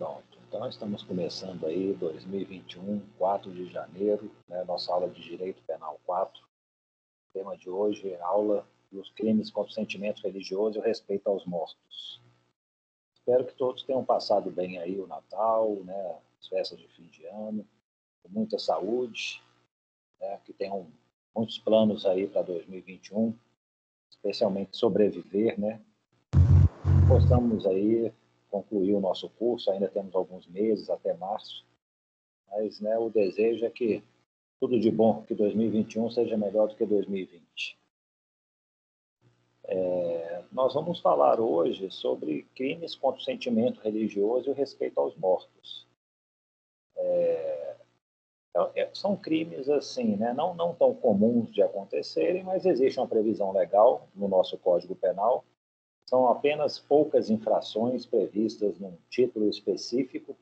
Pronto. Então, estamos começando aí 2021, 4 de janeiro, né, nossa aula de Direito Penal 4. O tema de hoje é a aula dos crimes contra o sentimento religioso e o respeito aos mortos. Espero que todos tenham passado bem aí o Natal, né, as festas de fim de ano, com muita saúde, né, que tenham muitos planos aí para 2021, especialmente sobreviver, né? Possamos aí concluir o nosso curso, ainda temos alguns meses até março, mas né, o desejo é que tudo de bom, que 2021 seja melhor do que 2020. Nós vamos falar hoje sobre crimes contra o sentimento religioso e o respeito aos mortos. São crimes assim, né, não tão comuns de acontecerem, mas existe uma previsão legal no nosso Código Penal. São apenas poucas infrações previstas num título específico.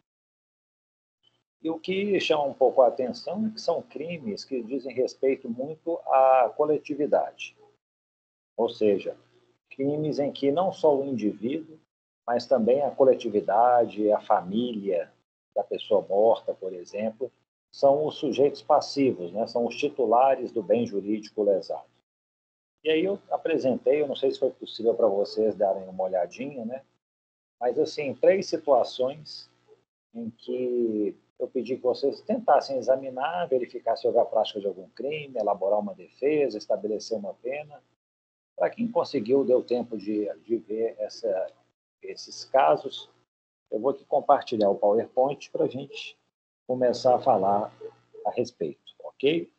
E o que chama um pouco a atenção é que são crimes que dizem respeito muito à coletividade. Ou seja, crimes em que não só o indivíduo, mas também a coletividade, a família da pessoa morta, por exemplo, são os sujeitos passivos, né? São os titulares do bem jurídico lesado. E aí eu apresentei, eu não sei se foi possível para vocês darem uma olhadinha, né? Mas, assim, 3 situações em que eu pedi que vocês tentassem examinar, verificar se houve a prática de algum crime, elaborar uma defesa, estabelecer uma pena. Para quem conseguiu, deu tempo de ver esses casos, eu vou aqui compartilhar o PowerPoint para a gente começar a falar a respeito, ok?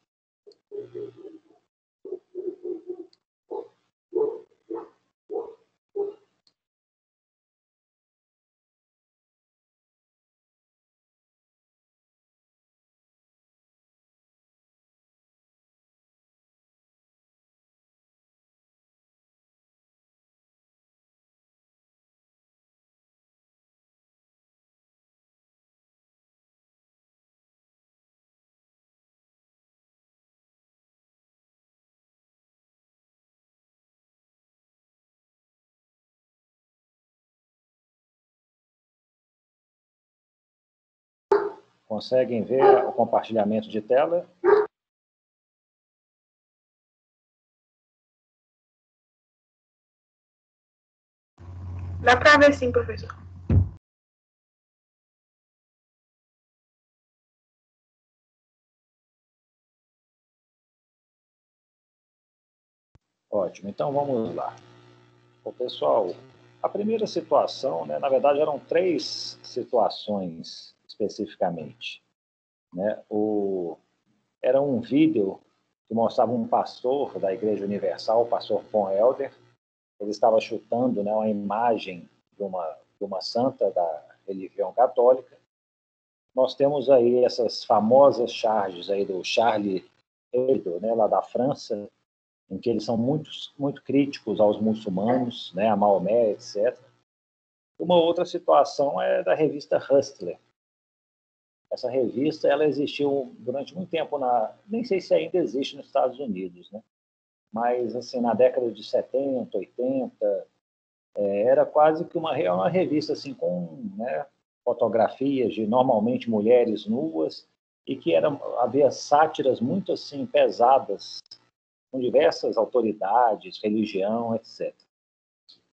Conseguem ver o compartilhamento de tela? Dá para ver sim, professor. Ótimo, então vamos lá. Bom, pessoal, a primeira situação, né, na verdade eram 3 situações especificamente. Né? Era um vídeo que mostrava um pastor da Igreja Universal, o pastor Von Helder. Ele estava chutando, né, uma imagem de uma santa da religião católica. Nós temos aí essas famosas charges aí do Charlie Hebdo, né, lá da França, em que eles são muito críticos aos muçulmanos, né, a Maomé, etc. Uma outra situação é da revista Hustler. Essa revista ela existiu durante muito tempo, nem sei se ainda existe nos Estados Unidos, né? Mas assim, na década de 70, 80, era quase que uma revista assim, com, né, fotografias de normalmente mulheres nuas e que havia sátiras muito assim pesadas com diversas autoridades, religião, etc.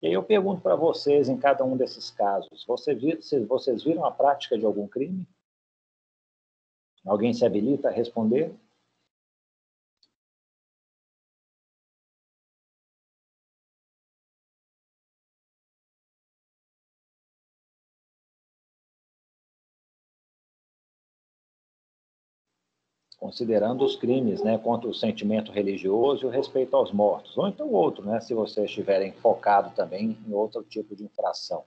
E aí eu pergunto para vocês, em cada um desses casos, vocês viram a prática de algum crime? Alguém se habilita a responder? Considerando os crimes, né, contra o sentimento religioso e o respeito aos mortos, ou então outro, né, se vocês estiverem focado também em outro tipo de infração.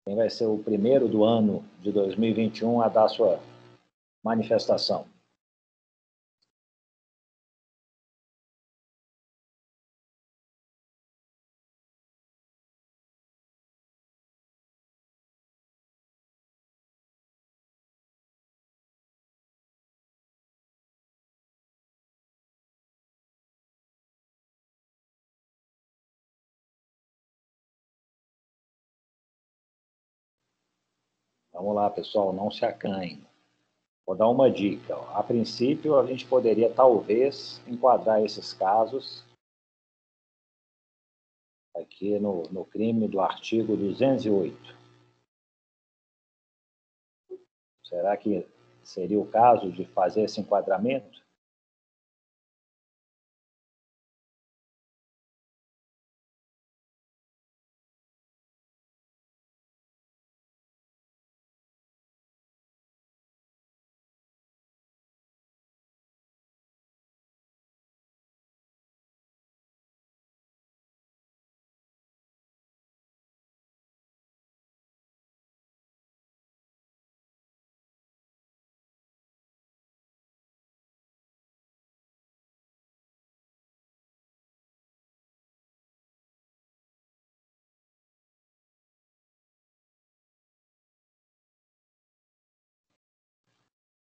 Quem vai ser o primeiro do ano de 2021 a dar sua manifestação? Vamos lá, pessoal, não se acanhem. Vou dar uma dica. Ó. A princípio, a gente poderia, talvez, enquadrar esses casos aqui no crime do artigo 208. Será que seria o caso de fazer esse enquadramento?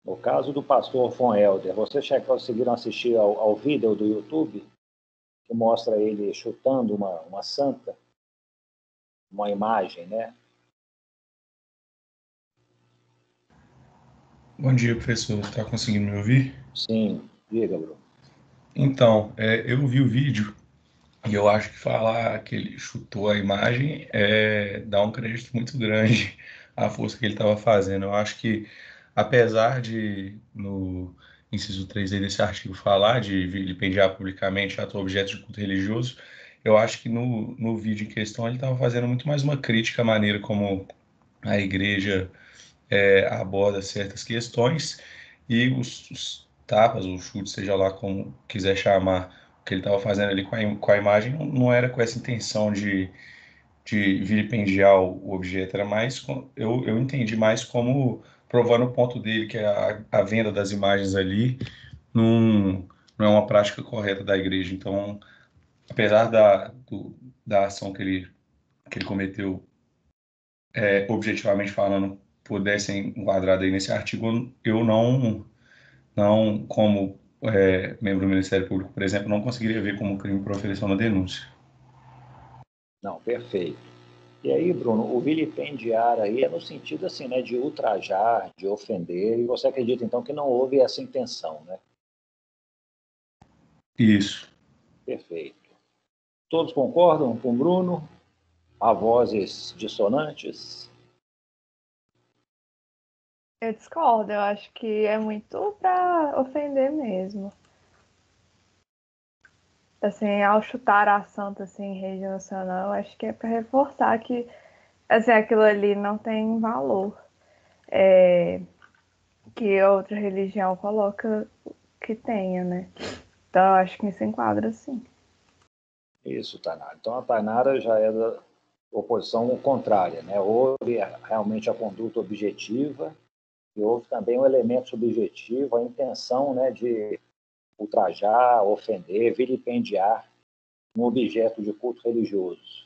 No caso do pastor Von Helder, vocês conseguiram assistir ao vídeo do YouTube que mostra ele chutando uma santa, uma imagem, né? Bom dia, professor. Está conseguindo me ouvir? Sim, diga, Bruno. Então, eu vi o vídeo e eu acho que falar que ele chutou a imagem dá um crédito muito grande à força que ele estava fazendo. Eu acho que, apesar de, no inciso 3 aí desse artigo, falar de vilipendiar publicamente ato ou objeto de culto religioso, eu acho que no vídeo em questão ele estava fazendo muito mais uma crítica à maneira como a igreja aborda certas questões e os tapas, ou chutes, seja lá como quiser chamar, o que ele estava fazendo ali com a imagem, não era com essa intenção de vilipendiar o objeto, era mais, eu entendi mais como provando o ponto dele, que a venda das imagens ali não, não é uma prática correta da igreja. Então, apesar da ação que ele cometeu, objetivamente falando, pudessem enquadrar aí nesse artigo, eu não como membro do Ministério Público, por exemplo, não conseguiria ver como crime por oferecer uma denúncia. Não, perfeito. E aí, Bruno, o vilipendiar aí é no sentido assim, né, de ultrajar, de ofender, e você acredita então que não houve essa intenção, né? Isso. Perfeito. Todos concordam com o Bruno? Há vozes dissonantes? Eu discordo, eu acho que é muito para ofender mesmo. Assim, ao chutar a santa assim, em rede nacional, eu acho que é para reforçar que assim, aquilo ali não tem valor. Que outra religião coloca que tenha, né? Então eu acho que isso enquadra sim. Isso, Tainara. Então a Tainara já é da oposição contrária, né? Houve realmente a conduta objetiva e houve também um elemento subjetivo, a intenção, né, de ultrajar, ofender, vilipendiar um objeto de culto religioso.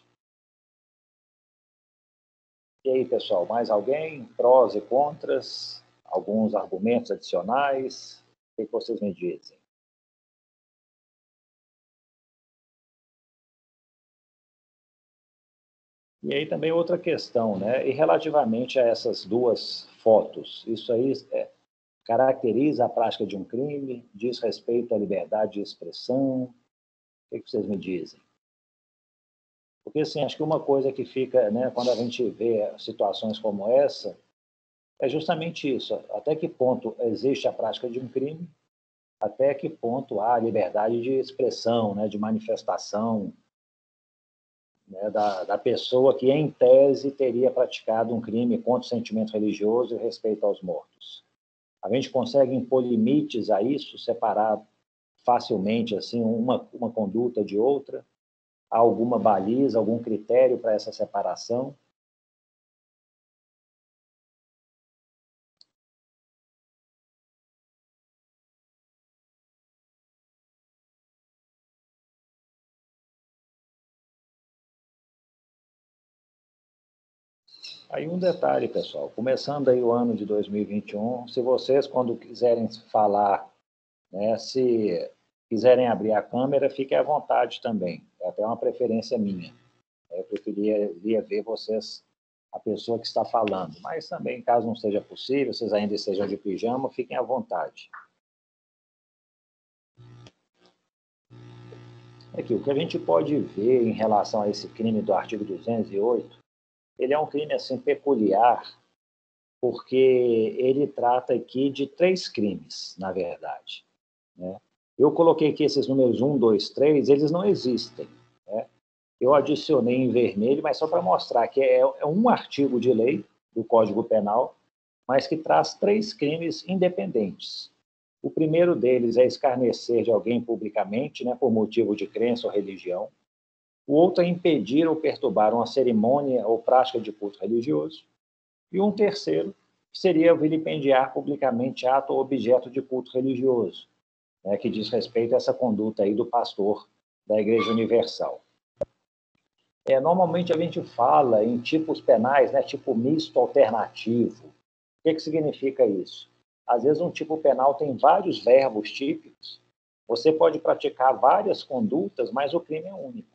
E aí, pessoal, mais alguém? Prós e contras? Alguns argumentos adicionais? O que vocês me dizem? E aí também outra questão, né? E relativamente a essas duas fotos, isso aí caracteriza a prática de um crime? Diz respeito à liberdade de expressão? O que vocês me dizem? Porque, assim, acho que uma coisa que fica, né, quando a gente vê situações como essa, é justamente isso. Até que ponto existe a prática de um crime? Até que ponto há liberdade de expressão, né, de manifestação, né, da pessoa que, em tese, teria praticado um crime contra o sentimento religioso e respeito aos mortos. A gente consegue impor limites a isso, separar facilmente assim uma conduta de outra? Há alguma baliza, algum critério para essa separação? Aí um detalhe, pessoal, começando aí o ano de 2021, se vocês, quando quiserem falar, né, se quiserem abrir a câmera, fiquem à vontade também, é até uma preferência minha. Eu preferia ver vocês a pessoa que está falando. Mas também, caso não seja possível, vocês ainda estejam de pijama, fiquem à vontade. Aqui, o que a gente pode ver em relação a esse crime do artigo 208, ele é um crime assim peculiar, porque ele trata aqui de 3 crimes, na verdade, né? Eu coloquei aqui esses números 1, 2, 3, eles não existem, né? Eu adicionei em vermelho, mas só para mostrar que é um artigo de lei do Código Penal, mas que traz 3 crimes independentes. O primeiro deles é escarnecer de alguém publicamente, né, por motivo de crença ou religião. O outro é impedir ou perturbar uma cerimônia ou prática de culto religioso. E um terceiro seria vilipendiar publicamente ato ou objeto de culto religioso, né, que diz respeito a essa conduta aí do pastor da Igreja Universal. Normalmente a gente fala em tipos penais, né, tipo misto alternativo. O que significa isso? Às vezes um tipo penal tem vários verbos típicos. Você pode praticar várias condutas, mas o crime é único.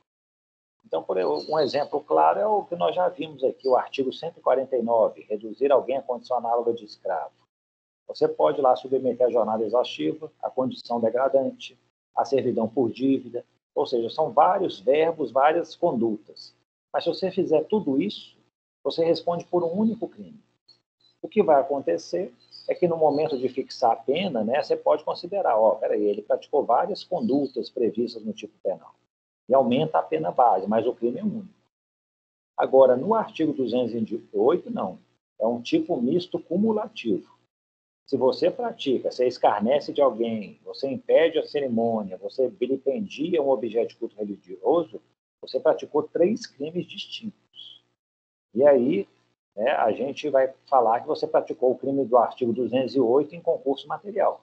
Então, um exemplo claro é o que nós já vimos aqui, o artigo 149, reduzir alguém à condição análoga de escravo. Você pode lá submeter a jornada exaustiva, a condição degradante, a servidão por dívida, ou seja, são vários verbos, várias condutas. Mas se você fizer tudo isso, você responde por um único crime. O que vai acontecer é que no momento de fixar a pena, né, você pode considerar, peraí, ele praticou várias condutas previstas no tipo penal. E aumenta a pena base, mas o crime é único. Agora, no artigo 208, não. É um tipo misto cumulativo. Se você pratica, você escarnece de alguém, você impede a cerimônia, você vilipendia um objeto de culto religioso, você praticou 3 crimes distintos. E aí, né, a gente vai falar que você praticou o crime do artigo 208 em concurso material.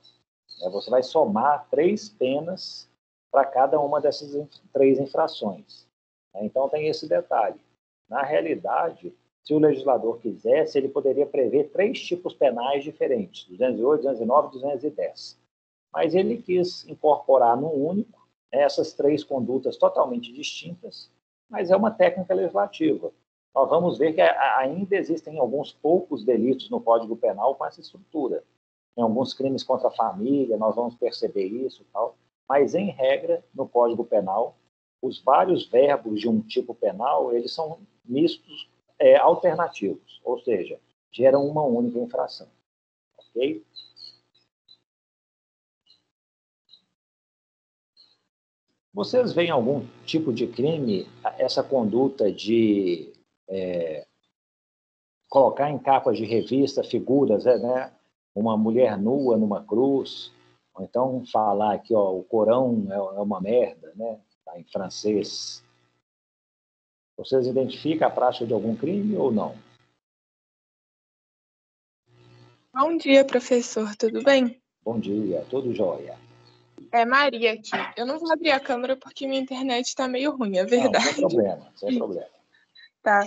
Você vai somar 3 penas para cada uma dessas 3 infrações. Então, tem esse detalhe. Na realidade, se o legislador quisesse, ele poderia prever 3 tipos penais diferentes, 208, 209 e 210. Mas ele quis incorporar num único, essas 3 condutas totalmente distintas, mas é uma técnica legislativa. Nós vamos ver que ainda existem alguns poucos delitos no Código Penal com essa estrutura. Em alguns crimes contra a família, nós vamos perceber isso e tal. Mas, em regra, no Código Penal, os vários verbos de um tipo penal, eles são mistos alternativos, ou seja, geram uma única infração. Ok? Vocês veem algum tipo de crime, essa conduta de colocar em capas de revista figuras, né? Uma mulher nua numa cruz, ou então falar aqui, o Corão é uma merda, né? Tá em francês. Vocês identificam a prática de algum crime ou não? Bom dia, professor. Tudo bem? Bom dia, tudo jóia. É Maria aqui. Eu não vou abrir a câmera porque minha internet está meio ruim, é verdade. Não, sem problema, sem problema. Tá.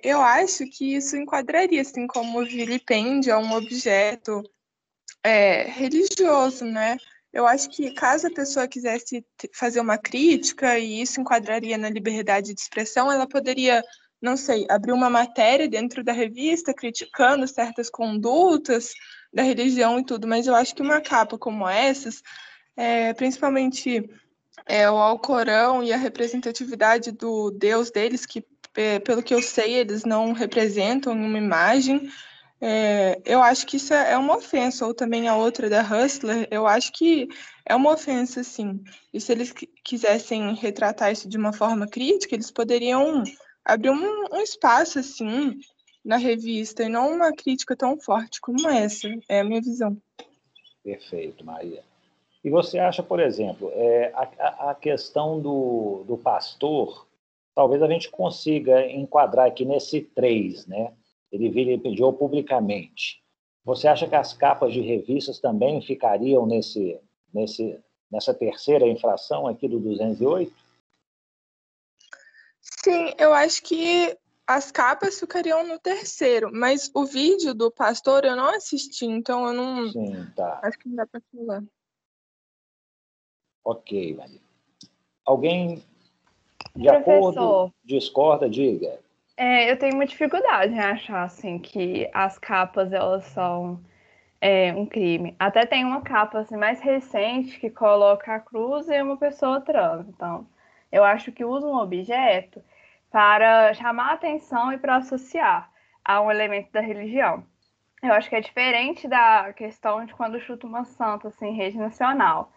Eu acho que isso enquadraria, assim, como vilipêndio a um objeto religioso, né? Eu acho que caso a pessoa quisesse fazer uma crítica, e isso enquadraria na liberdade de expressão, ela poderia, não sei, abrir uma matéria dentro da revista criticando certas condutas da religião e tudo, mas eu acho que uma capa como essas, principalmente o Alcorão e a representatividade do Deus deles, que pelo que eu sei, eles não representam uma imagem. Eu acho que isso é uma ofensa, ou também a outra da Hustler, eu acho que é uma ofensa, sim. E se eles quisessem retratar isso de uma forma crítica, eles poderiam abrir um espaço, assim, na revista, e não uma crítica tão forte como essa. É a minha visão. Perfeito, Maria. E você acha, por exemplo, a questão do pastor, talvez a gente consiga enquadrar aqui nesse 3, né? Ele pediu publicamente. Você acha que as capas de revistas também ficariam nessa terceira infração aqui do 208? Sim, eu acho que as capas ficariam no terceiro, mas o vídeo do pastor eu não assisti, então eu não... Sim, tá. Acho que não dá para falar. Ok, Maria. Alguém de acordo, discorda, diga. Eu tenho uma dificuldade em achar assim que as capas elas são um crime. Até tem uma capa assim, mais recente que coloca a cruz e uma pessoa trans. Então, eu acho que usa um objeto para chamar a atenção e para associar a um elemento da religião. Eu acho que é diferente da questão de quando chuta uma santa assim, em rede nacional,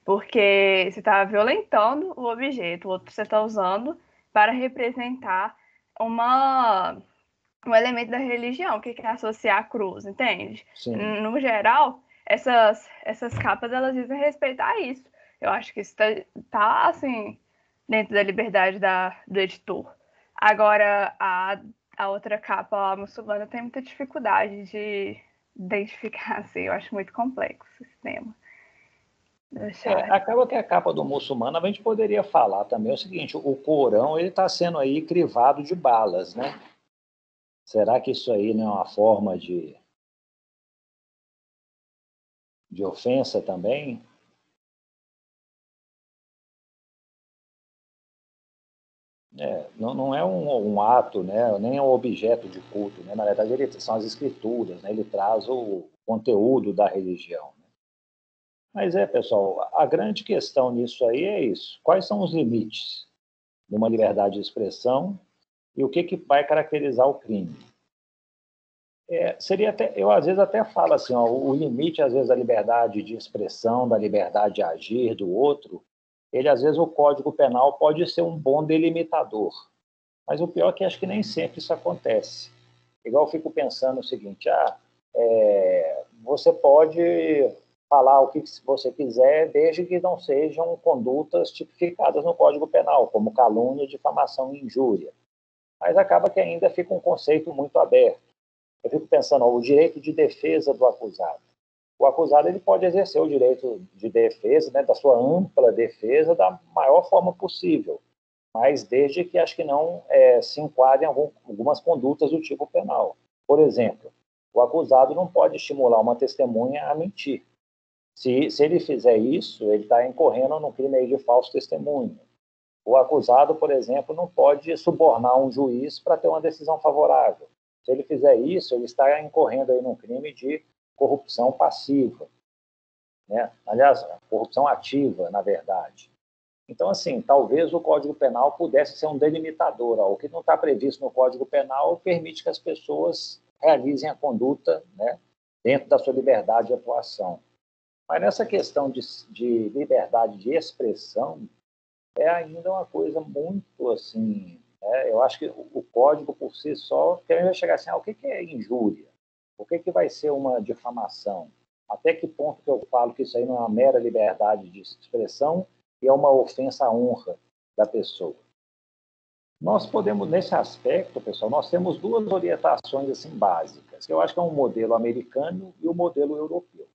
porque você está violentando o objeto, o outro você está usando para representar uma um elemento da religião, que é associar a cruz, entende? Sim. No geral, essas capas, elas dizem respeito a isso. Eu acho que isso tá assim, dentro da liberdade do editor. Agora, a outra capa, a muçulmana, tem muita dificuldade de identificar, assim, eu acho muito complexo esse tema. Acaba que a capa do muçulmano, a gente poderia falar também o seguinte, o Corão ele está sendo aí crivado de balas, né? Será que isso aí não é uma forma de ofensa também? Não é um ato, né? Nem é um objeto de culto, né? Na verdade, são as escrituras, né? Ele traz o conteúdo da religião. Né? Mas pessoal, a grande questão nisso aí é isso. Quais são os limites de uma liberdade de expressão e o que vai caracterizar o crime? Seria até, eu às vezes até falo assim, ó, o limite às vezes da liberdade de expressão, da liberdade de agir do outro, ele às vezes o Código Penal pode ser um bom delimitador, mas o pior é que acho que nem sempre isso acontece. Igual eu fico pensando o seguinte, você pode falar o que você quiser, desde que não sejam condutas tipificadas no Código Penal, como calúnia, difamação e injúria. Mas acaba que ainda fica um conceito muito aberto. Eu fico pensando, o direito de defesa do acusado. O acusado ele pode exercer o direito de defesa, né, da sua ampla defesa, da maior forma possível, mas desde que acho que não se enquadrem algumas condutas do tipo penal. Por exemplo, o acusado não pode estimular uma testemunha a mentir. Se ele fizer isso, ele está incorrendo no crime de falso testemunho. O acusado, por exemplo, não pode subornar um juiz para ter uma decisão favorável. Se ele fizer isso, ele está incorrendo aí num crime de corrupção passiva, né? Aliás, corrupção ativa, na verdade. Então, assim, talvez o Código Penal pudesse ser um delimitador. O que não está previsto no Código Penal permite que as pessoas realizem a conduta, né, dentro da sua liberdade de atuação. Mas nessa questão de liberdade de expressão, é ainda uma coisa muito assim. Eu acho que o código por si só quer chegar assim: o que é injúria? O que vai ser uma difamação? Até que ponto que eu falo que isso aí não é uma mera liberdade de expressão e é uma ofensa à honra da pessoa? Nós podemos, nesse aspecto, pessoal, nós temos duas orientações assim básicas, que eu acho que é um modelo americano e o modelo europeu.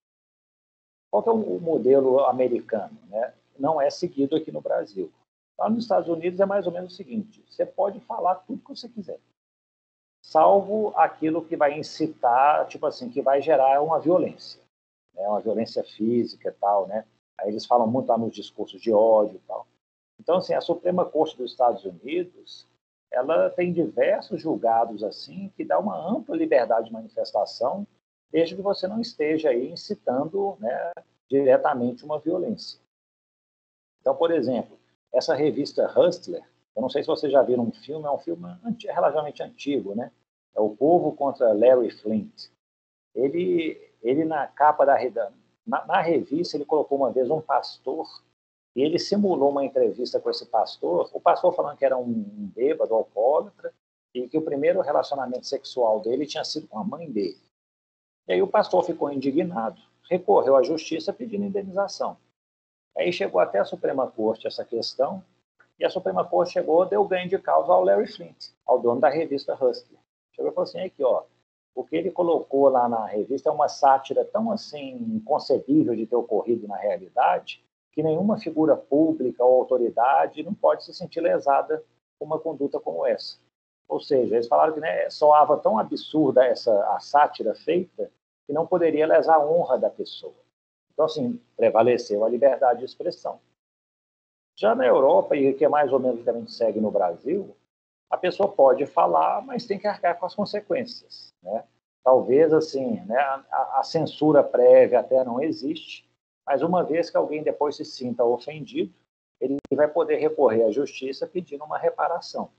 Qual que é o modelo americano? Né? Não é seguido aqui no Brasil. Lá nos Estados Unidos é mais ou menos o seguinte: você pode falar tudo que você quiser, salvo aquilo que vai incitar, tipo assim, que vai gerar uma violência, né? Uma violência física e tal, né? Aí eles falam muito lá nos discursos de ódio e tal. Então, assim, a Suprema Corte dos Estados Unidos, ela tem diversos julgados assim que dá uma ampla liberdade de manifestação, desde que você não esteja aí incitando, né, diretamente uma violência. Então, por exemplo, essa revista Hustler, eu não sei se vocês já viram um filme, é um filme relativamente antigo, né? É O Povo contra Larry Flint. Ele na capa na revista, ele colocou uma vez um pastor e ele simulou uma entrevista com esse pastor, o pastor falando que era um bêbado, alcoólatra, e que o primeiro relacionamento sexual dele tinha sido com a mãe dele. E aí o pastor ficou indignado, recorreu à justiça pedindo indenização. Aí chegou até a Suprema Corte essa questão, e a Suprema Corte deu ganho de causa ao Larry Flint, ao dono da revista Hustler. Chegou e falou assim, aqui, ó, o que ele colocou lá na revista é uma sátira tão assim inconcebível de ter ocorrido na realidade, que nenhuma figura pública ou autoridade não pode se sentir lesada com uma conduta como essa. Ou seja, eles falaram que, né, soava tão absurda a sátira feita que não poderia lesar a honra da pessoa. Então, assim, prevaleceu a liberdade de expressão. Já na Europa, e que é mais ou menos o que a gente segue no Brasil, a pessoa pode falar, mas tem que arcar com as consequências, né? Talvez, assim, né, a censura prévia até não existe, mas uma vez que alguém depois se sinta ofendido, ele vai poder recorrer à justiça pedindo uma reparação,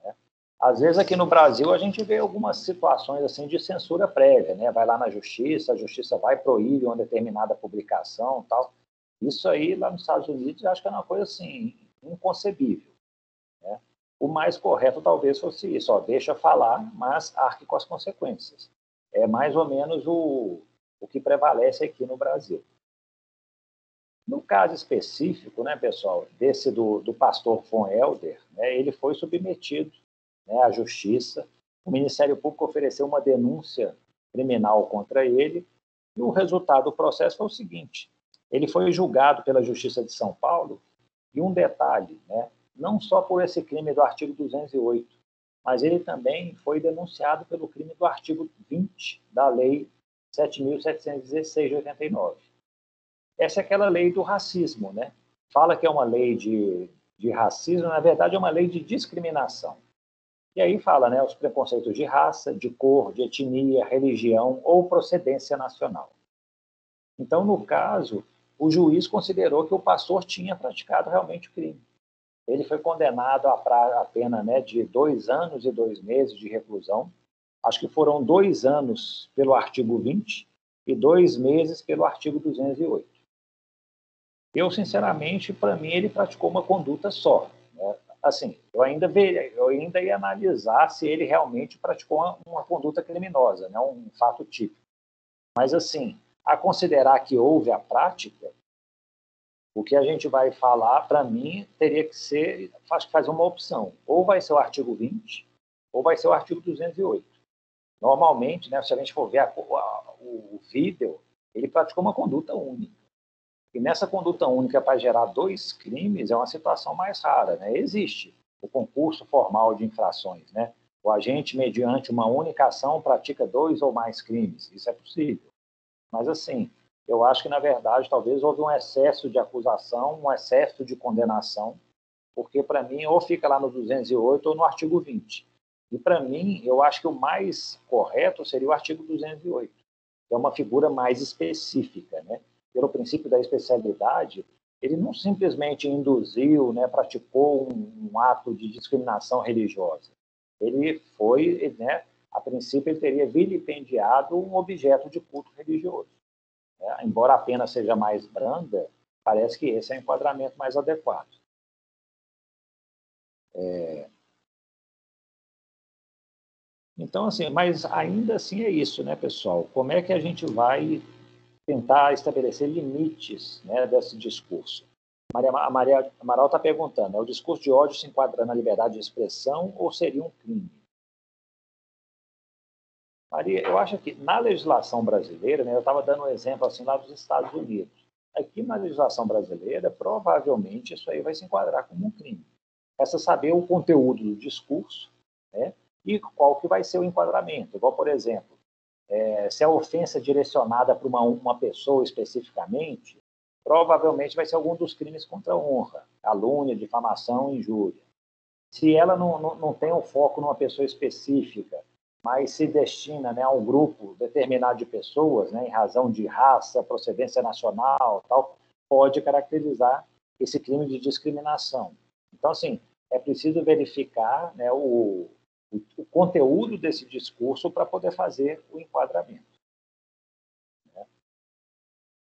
né? Às vezes, aqui no Brasil, a gente vê algumas situações assim de censura prévia, né? Vai lá na justiça, a justiça vai proibir uma determinada publicação, tal. Isso aí, lá nos Estados Unidos, eu acho que é uma coisa assim, inconcebível, né? O mais correto talvez fosse isso, ó, deixa falar, mas arque com as consequências. É mais ou menos o que prevalece aqui no Brasil. No caso específico, né, pessoal, desse do pastor von Helder, né, ele foi submetido, né, à justiça, o Ministério Público ofereceu uma denúncia criminal contra ele, e o resultado do processo foi o seguinte: ele foi julgado pela Justiça de São Paulo, e um detalhe, né, não só por esse crime do artigo 208, mas ele também foi denunciado pelo crime do artigo 20 da Lei 7.716 de 89. Essa é aquela lei do racismo, né? Fala que é uma lei de racismo, na verdade é uma lei de discriminação. E aí fala, né, os preconceitos de raça, de cor, de etnia, religião ou procedência nacional. Então, no caso, o juiz considerou que o pastor tinha praticado realmente o crime. Ele foi condenado a pena, né, de 2 anos e 2 meses de reclusão. Acho que foram 2 anos pelo artigo 20 e 2 meses pelo artigo 208. Eu, sinceramente, para mim, ele praticou uma conduta só, né? Assim, eu ainda ia analisar se ele realmente praticou uma conduta criminosa, né? Um fato típico. Mas, assim, a considerar que houve a prática, o que a gente vai falar, para mim, teria que ser, fazer uma opção. Ou vai ser o artigo 20, ou vai ser o artigo 208. Normalmente, né, se a gente for ver o vídeo, ele praticou uma conduta única. E nessa conduta única, para gerar 2 crimes, é uma situação mais rara, né? Existe o concurso formal de infrações, né? O agente, mediante uma única ação, pratica 2 ou mais crimes. Isso é possível. Mas, assim, eu acho que, na verdade, talvez houve um excesso de acusação, um excesso de condenação, porque, para mim, ou fica lá no 208 ou no artigo 20. E, para mim, eu acho que o mais correto seria o artigo 208, que é uma figura mais específica, né? Pelo princípio da especialidade, ele não simplesmente induziu, né, praticou um ato de discriminação religiosa. Ele foi, né, a princípio, ele teria vilipendiado um objeto de culto religioso. Né? Embora a pena seja mais branda, parece que esse é o enquadramento mais adequado. Então, assim, mas ainda assim é isso, né, pessoal? Como é que a gente vai tentar estabelecer limites, né, desse discurso? A Maria Amaral está perguntando, o discurso de ódio se enquadra na liberdade de expressão ou seria um crime? Maria, eu acho que na legislação brasileira, né, eu estava dando um exemplo assim lá dos Estados Unidos. Aqui na legislação brasileira, provavelmente isso aí vai se enquadrar como um crime. Resta saber o conteúdo do discurso, né, e qual que vai ser o enquadramento. Igual, por exemplo, se a ofensa é direcionada para uma pessoa especificamente, provavelmente vai ser algum dos crimes contra a honra, calúnia, difamação, injúria. Se ela não tem um foco numa pessoa específica, mas se destina, né, a um grupo determinado de pessoas, né, em razão de raça, procedência nacional, tal, pode caracterizar esse crime de discriminação. Então, assim, é preciso verificar, né, o conteúdo desse discurso para poder fazer o enquadramento. Né?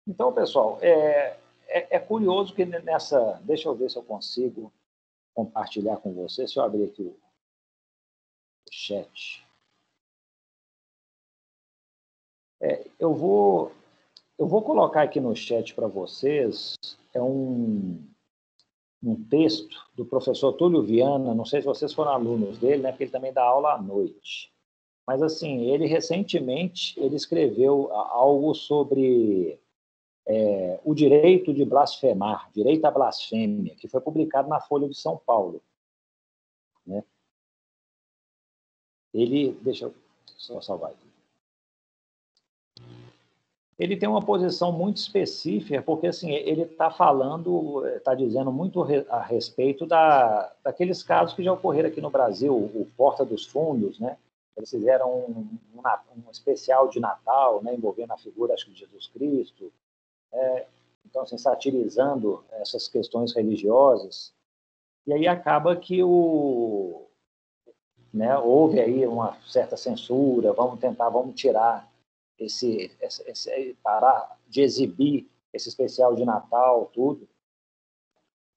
Então, pessoal, é curioso que nessa... Deixa eu ver se eu consigo compartilhar com vocês. Se eu abrir aqui o chat. Eu vou colocar aqui no chat para vocês um texto do professor Túlio Viana, não sei se vocês foram alunos dele, né, porque ele também dá aula à noite. Mas, assim, ele recentemente escreveu algo sobre o direito de blasfemar, direito à blasfêmia, que foi publicado na Folha de São Paulo. Né? Deixa eu só salvar aqui. ele tem uma posição muito específica, porque assim, ele está falando, está dizendo muito a respeito daqueles casos que já ocorreram aqui no Brasil, o Porta dos Fundos, né? Eles fizeram um especial de Natal, né, envolvendo a figura, acho que, de Jesus Cristo, então, assim, satirizando essas questões religiosas. E aí acaba que houve aí uma certa censura, vamos tirar parar de exibir esse especial de Natal, tudo.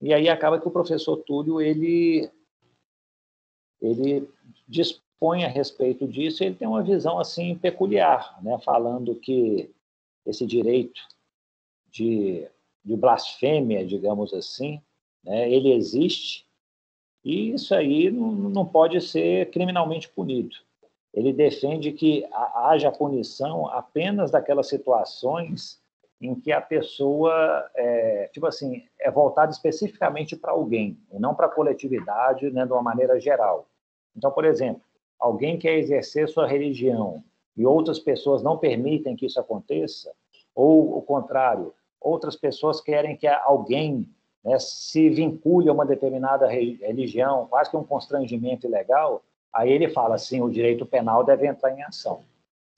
E aí acaba que o professor Túlio, ele dispõe a respeito disso, ele tem uma visão assim peculiar, né, falando que esse direito de blasfêmia, digamos assim, né, ele existe, e isso aí não pode ser criminalmente punido. Ele defende que haja punição apenas daquelas situações em que a pessoa é voltada especificamente para alguém, e não para a coletividade, né, de uma maneira geral. Então, por exemplo, alguém quer exercer sua religião e outras pessoas não permitem que isso aconteça, ou o contrário, outras pessoas querem que alguém, né, se vincule a uma determinada religião, quase que um constrangimento ilegal, aí ele fala assim, o direito penal deve entrar em ação.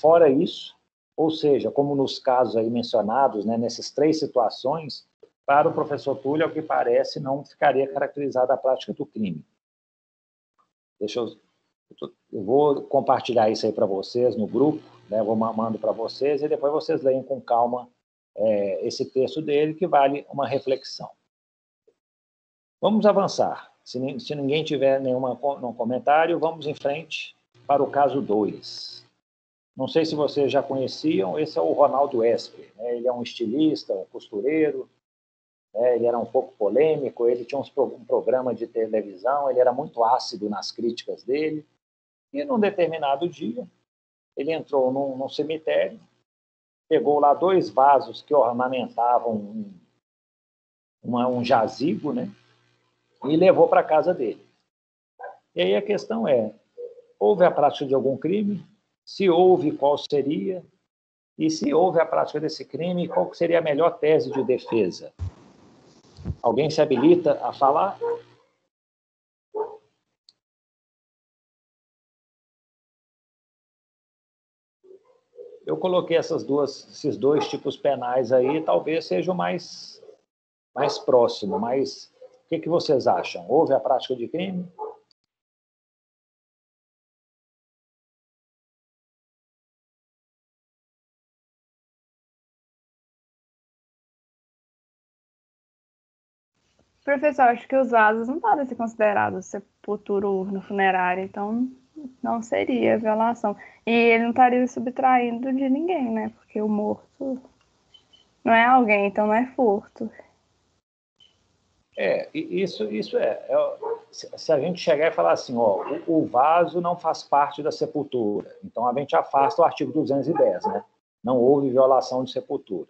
Fora isso, ou seja, como nos casos aí mencionados, né, nessas 3 situações, para o professor Túlio, ao que parece, não ficaria caracterizada a prática do crime. Eu vou compartilhar isso aí para vocês no grupo, né, vou mando para vocês e depois vocês leem com calma esse texto dele, que vale uma reflexão. Vamos avançar. Se ninguém tiver nenhum comentário, vamos em frente para o caso 2. Não sei se vocês já conheciam, esse é o Ronaldo Esper, né? Ele é um estilista, um costureiro, né? Ele era um pouco polêmico, ele tinha um programa de televisão, ele era muito ácido nas críticas dele, e num determinado dia, ele entrou num cemitério, pegou lá 2 vasos que ornamentavam um jazigo, né? E levou para a casa dele. E aí a questão é, houve a prática de algum crime? Se houve, qual seria? E se houve a prática desse crime, qual seria a melhor tese de defesa? Alguém se habilita a falar? Eu coloquei esses 2 tipos penais aí, talvez seja o mais próximo, mas o que vocês acham? Houve a prática de crime? Professor, acho que os vasos não podem ser considerados sepultura ou urna funerária, então não seria violação. E ele não estaria subtraindo de ninguém, né? Porque o morto não é alguém, então não é furto. Isso se a gente chegar e falar assim, ó, o vaso não faz parte da sepultura, então a gente afasta o artigo 210, né? Não houve violação de sepultura.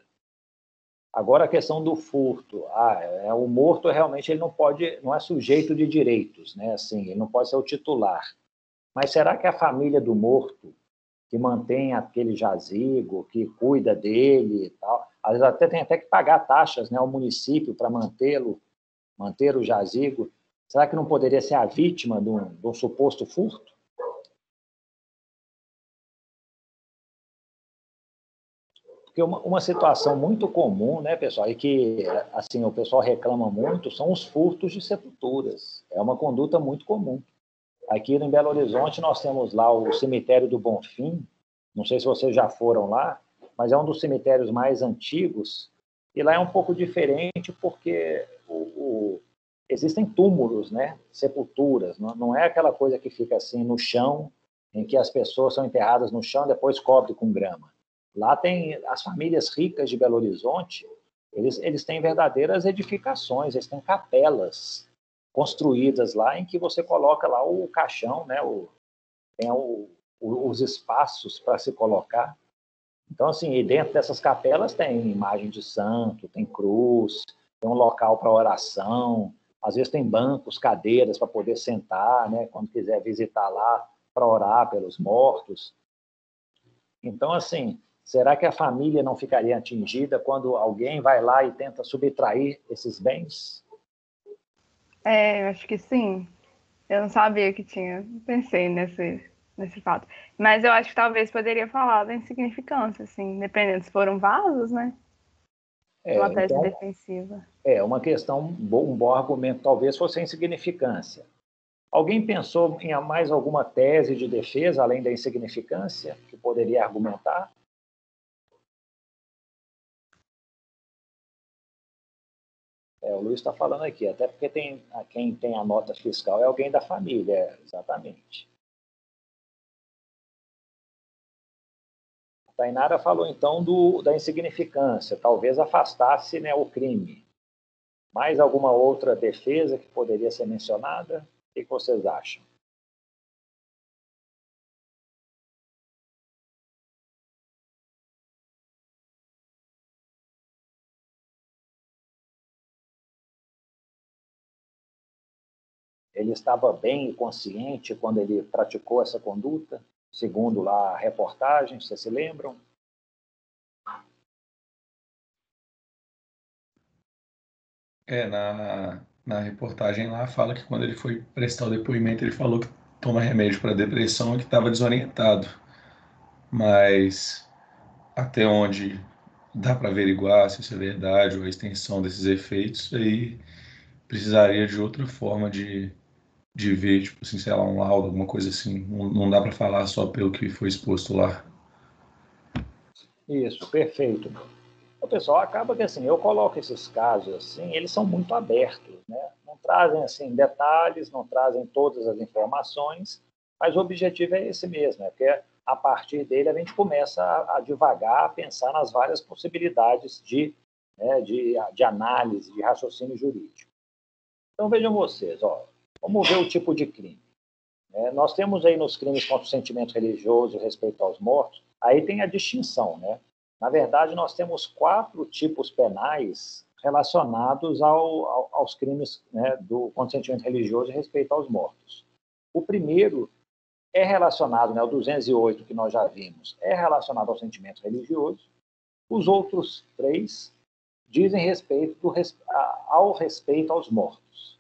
Agora a questão do furto, o morto realmente ele não é sujeito de direitos, né? Assim, ele não pode ser o titular. Mas será que a família do morto, que mantém aquele jazigo, que cuida dele e tal, às vezes tem que pagar taxas, né, ao município para manter o jazigo, será que não poderia ser a vítima de um suposto furto? Porque uma situação muito comum, né, pessoal, e que assim, o pessoal reclama muito, são os furtos de sepulturas. É uma conduta muito comum. Aqui em Belo Horizonte nós temos lá o cemitério do Bonfim, não sei se vocês já foram lá, mas é um dos cemitérios mais antigos, e lá é um pouco diferente porque existem túmulos, né, sepulturas, não é aquela coisa que fica assim no chão, em que as pessoas são enterradas no chão e depois cobre com grama. Lá tem as famílias ricas de Belo Horizonte, eles têm verdadeiras edificações, eles têm capelas construídas lá em que você coloca lá o caixão, né? Tem os espaços para se colocar. Então, assim, e dentro dessas capelas tem imagem de santo, tem cruz, tem um local para oração, às vezes tem bancos, cadeiras para poder sentar, né? Quando quiser visitar lá para orar pelos mortos. Então, assim, Será que a família não ficaria atingida quando alguém vai lá e tenta subtrair esses bens? Eu acho que sim. Eu não sabia que tinha. Pensei nesse fato. Mas eu acho que talvez poderia falar da insignificância, assim, dependendo se foram vasos, né? Uma tese Então, defensiva. uma questão, um bom argumento talvez fosse a insignificância. Alguém pensou em mais alguma tese de defesa, além da insignificância, que poderia argumentar? O Luiz está falando aqui, até porque quem tem a nota fiscal é alguém da família, exatamente. A Tainara falou, então, da insignificância, talvez afastasse, né, o crime. Mais alguma outra defesa que poderia ser mencionada? O que vocês acham? Ele estava bem e consciente quando ele praticou essa conduta, segundo lá a reportagem, vocês se lembram? Na reportagem lá fala que quando ele foi prestar o depoimento, ele falou que toma remédio para depressão e que estava desorientado. Mas até onde dá para averiguar se isso é verdade ou a extensão desses efeitos, aí precisaria de outra forma de ver, tipo assim, sei lá, um laudo, alguma coisa assim. Não dá para falar só pelo que foi exposto lá. Isso, perfeito. O pessoal acaba que assim, eu coloco esses casos assim, eles são muito abertos, né? Não trazem assim detalhes, não trazem todas as informações, mas o objetivo é esse mesmo, é porque a partir dele a gente começa a divagar, a pensar nas várias possibilidades de análise, de raciocínio jurídico. Então vejam vocês, vamos ver o tipo de crime. Nós temos aí nos crimes contra o sentimento religioso e respeito aos mortos, aí tem a distinção, né? Na verdade, nós temos 4 tipos penais relacionados aos crimes, né, do consentimento religioso e respeito aos mortos. O primeiro é relacionado, né, o 208 que nós já vimos, é relacionado ao sentimento religioso. Os outros 3 dizem respeito ao respeito aos mortos.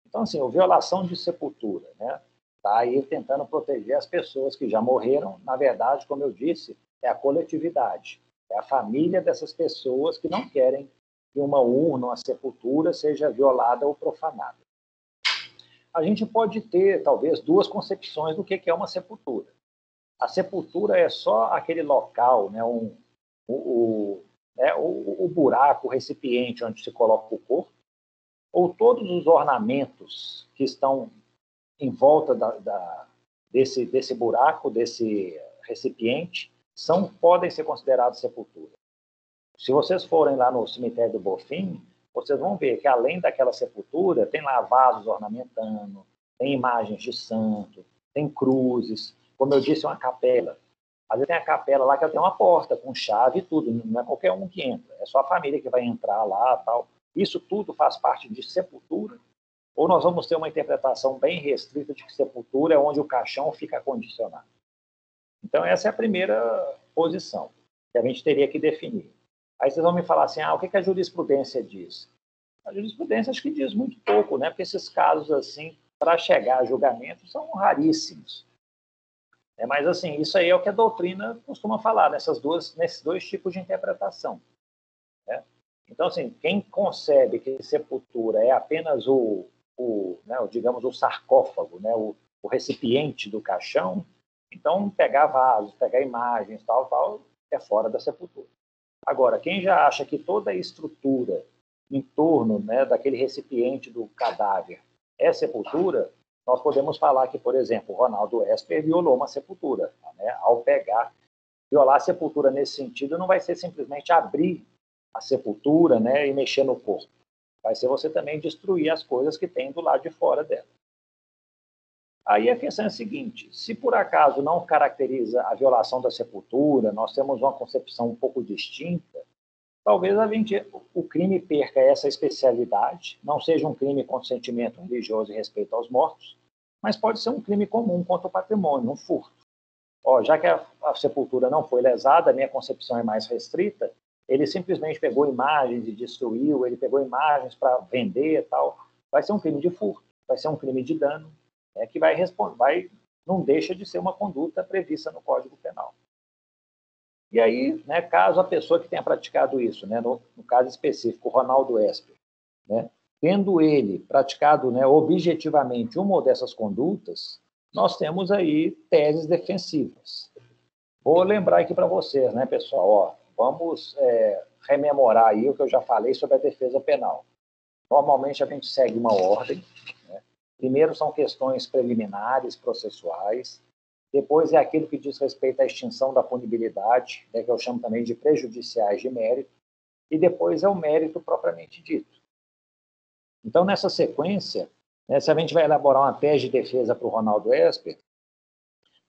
Então, assim, a violação de sepultura, né? Está aí tentando proteger as pessoas que já morreram. Na verdade, como eu disse, é a coletividade. É a família dessas pessoas que não querem que uma urna, uma sepultura seja violada ou profanada. A gente pode ter, talvez, 2 concepções do que é uma sepultura. A sepultura é só aquele local, né, o buraco, o recipiente onde se coloca o corpo, ou todos os ornamentos que estão em volta desse buraco, desse recipiente, podem ser considerados sepultura. Se vocês forem lá no cemitério do Bonfim, vocês vão ver que além daquela sepultura, tem lá vasos ornamentando, tem imagens de santo, tem cruzes, como eu disse, uma capela. Às vezes tem a capela lá que tem uma porta com chave e tudo, não é qualquer um que entra, é só a família que vai entrar lá, tal. Isso tudo faz parte de sepultura, ou nós vamos ter uma interpretação bem restrita de que sepultura é onde o caixão fica acondicionado. Então, essa é a primeira posição que a gente teria que definir. Aí vocês vão me falar assim, o que a jurisprudência diz? A jurisprudência acho que diz muito pouco, né? Porque esses casos, assim, para chegar a julgamento, são raríssimos. Mas, assim, isso aí é o que a doutrina costuma falar, nesses 2 tipos de interpretação. Né? Então, assim, quem concebe que sepultura é apenas digamos, o sarcófago, né? o recipiente do caixão, então pegar vasos, pegar imagens, tal, é fora da sepultura. Agora, quem já acha que toda a estrutura em torno, né, daquele recipiente do cadáver é sepultura, nós podemos falar que, por exemplo, o Ronaldo Esper violou uma sepultura. Né? Ao violar a sepultura nesse sentido não vai ser simplesmente abrir a sepultura, né, e mexer no corpo. Vai ser você também destruir as coisas que tem do lado de fora dela. Aí a questão é a seguinte, se por acaso não caracteriza a violação da sepultura, nós temos uma concepção um pouco distinta, talvez o crime perca essa especialidade, não seja um crime contra o sentimento religioso e respeito aos mortos, mas pode ser um crime comum contra o patrimônio, um furto. já que a sepultura não foi lesada, a minha concepção é mais restrita, ele simplesmente pegou imagens e destruiu, ele pegou imagens para vender e tal, vai ser um crime de furto, vai ser um crime de dano, que vai responder, não deixa de ser uma conduta prevista no Código Penal. E aí, né, caso a pessoa que tenha praticado isso, né, no caso específico, o Ronaldo Esper, né, tendo ele praticado, né, objetivamente uma dessas condutas, nós temos aí teses defensivas. Vou lembrar aqui para vocês, né, pessoal, vamos rememorar aí o que eu já falei sobre a defesa penal. Normalmente a gente segue uma ordem, né? Primeiro são questões preliminares, processuais, depois é aquilo que diz respeito à extinção da punibilidade, né, que eu chamo também de prejudiciais de mérito, e depois é o mérito propriamente dito. Então, nessa sequência, né, se a gente vai elaborar uma tese de defesa para o Ronaldo Esper,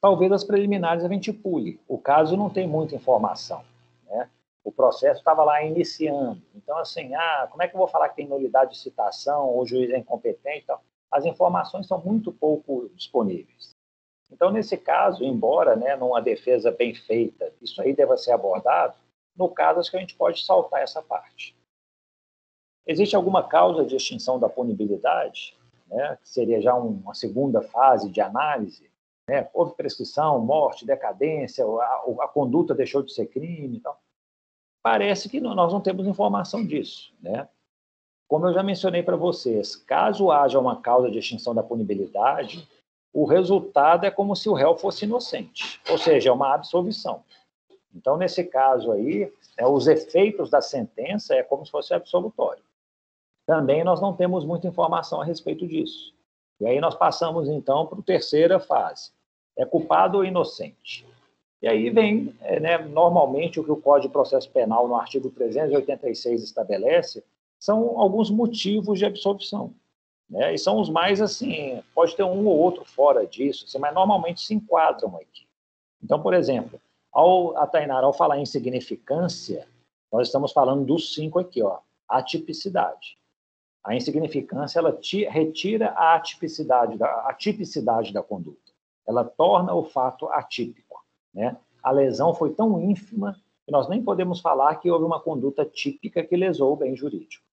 talvez as preliminares a gente pule. O caso não tem muita informação, né? O processo estava lá iniciando. Então, assim, como é que eu vou falar que tem nulidade de citação, ou o juiz é incompetente? Então, as informações são muito pouco disponíveis. Então, nesse caso, embora, né, numa defesa bem feita, isso aí deva ser abordado, no caso, acho que a gente pode saltar essa parte. Existe alguma causa de extinção da punibilidade, né, que seria já uma segunda fase de análise? Né? Houve prescrição, morte, decadência, a conduta deixou de ser crime. Então, parece que nós não temos informação disso, né? Como eu já mencionei para vocês, caso haja uma causa de extinção da punibilidade, o resultado é como se o réu fosse inocente, ou seja, é uma absolvição. Então, nesse caso aí, os efeitos da sentença é como se fosse absolutório. Também nós não temos muita informação a respeito disso. E aí nós passamos, então, para a terceira fase. É culpado ou inocente? E aí vem, né, normalmente, o que o Código de Processo Penal, no artigo 386, estabelece, são alguns motivos de absolvição. Né? E são os mais, assim, pode ter um ou outro fora disso, assim, mas normalmente se enquadram aqui. Então, por exemplo, a Tainara, ao falar em insignificância, nós estamos falando dos 5 aqui, atipicidade. A insignificância, ela retira a atipicidade da conduta. Ela torna o fato atípico, né? A lesão foi tão ínfima que nós nem podemos falar que houve uma conduta típica que lesou o bem jurídico.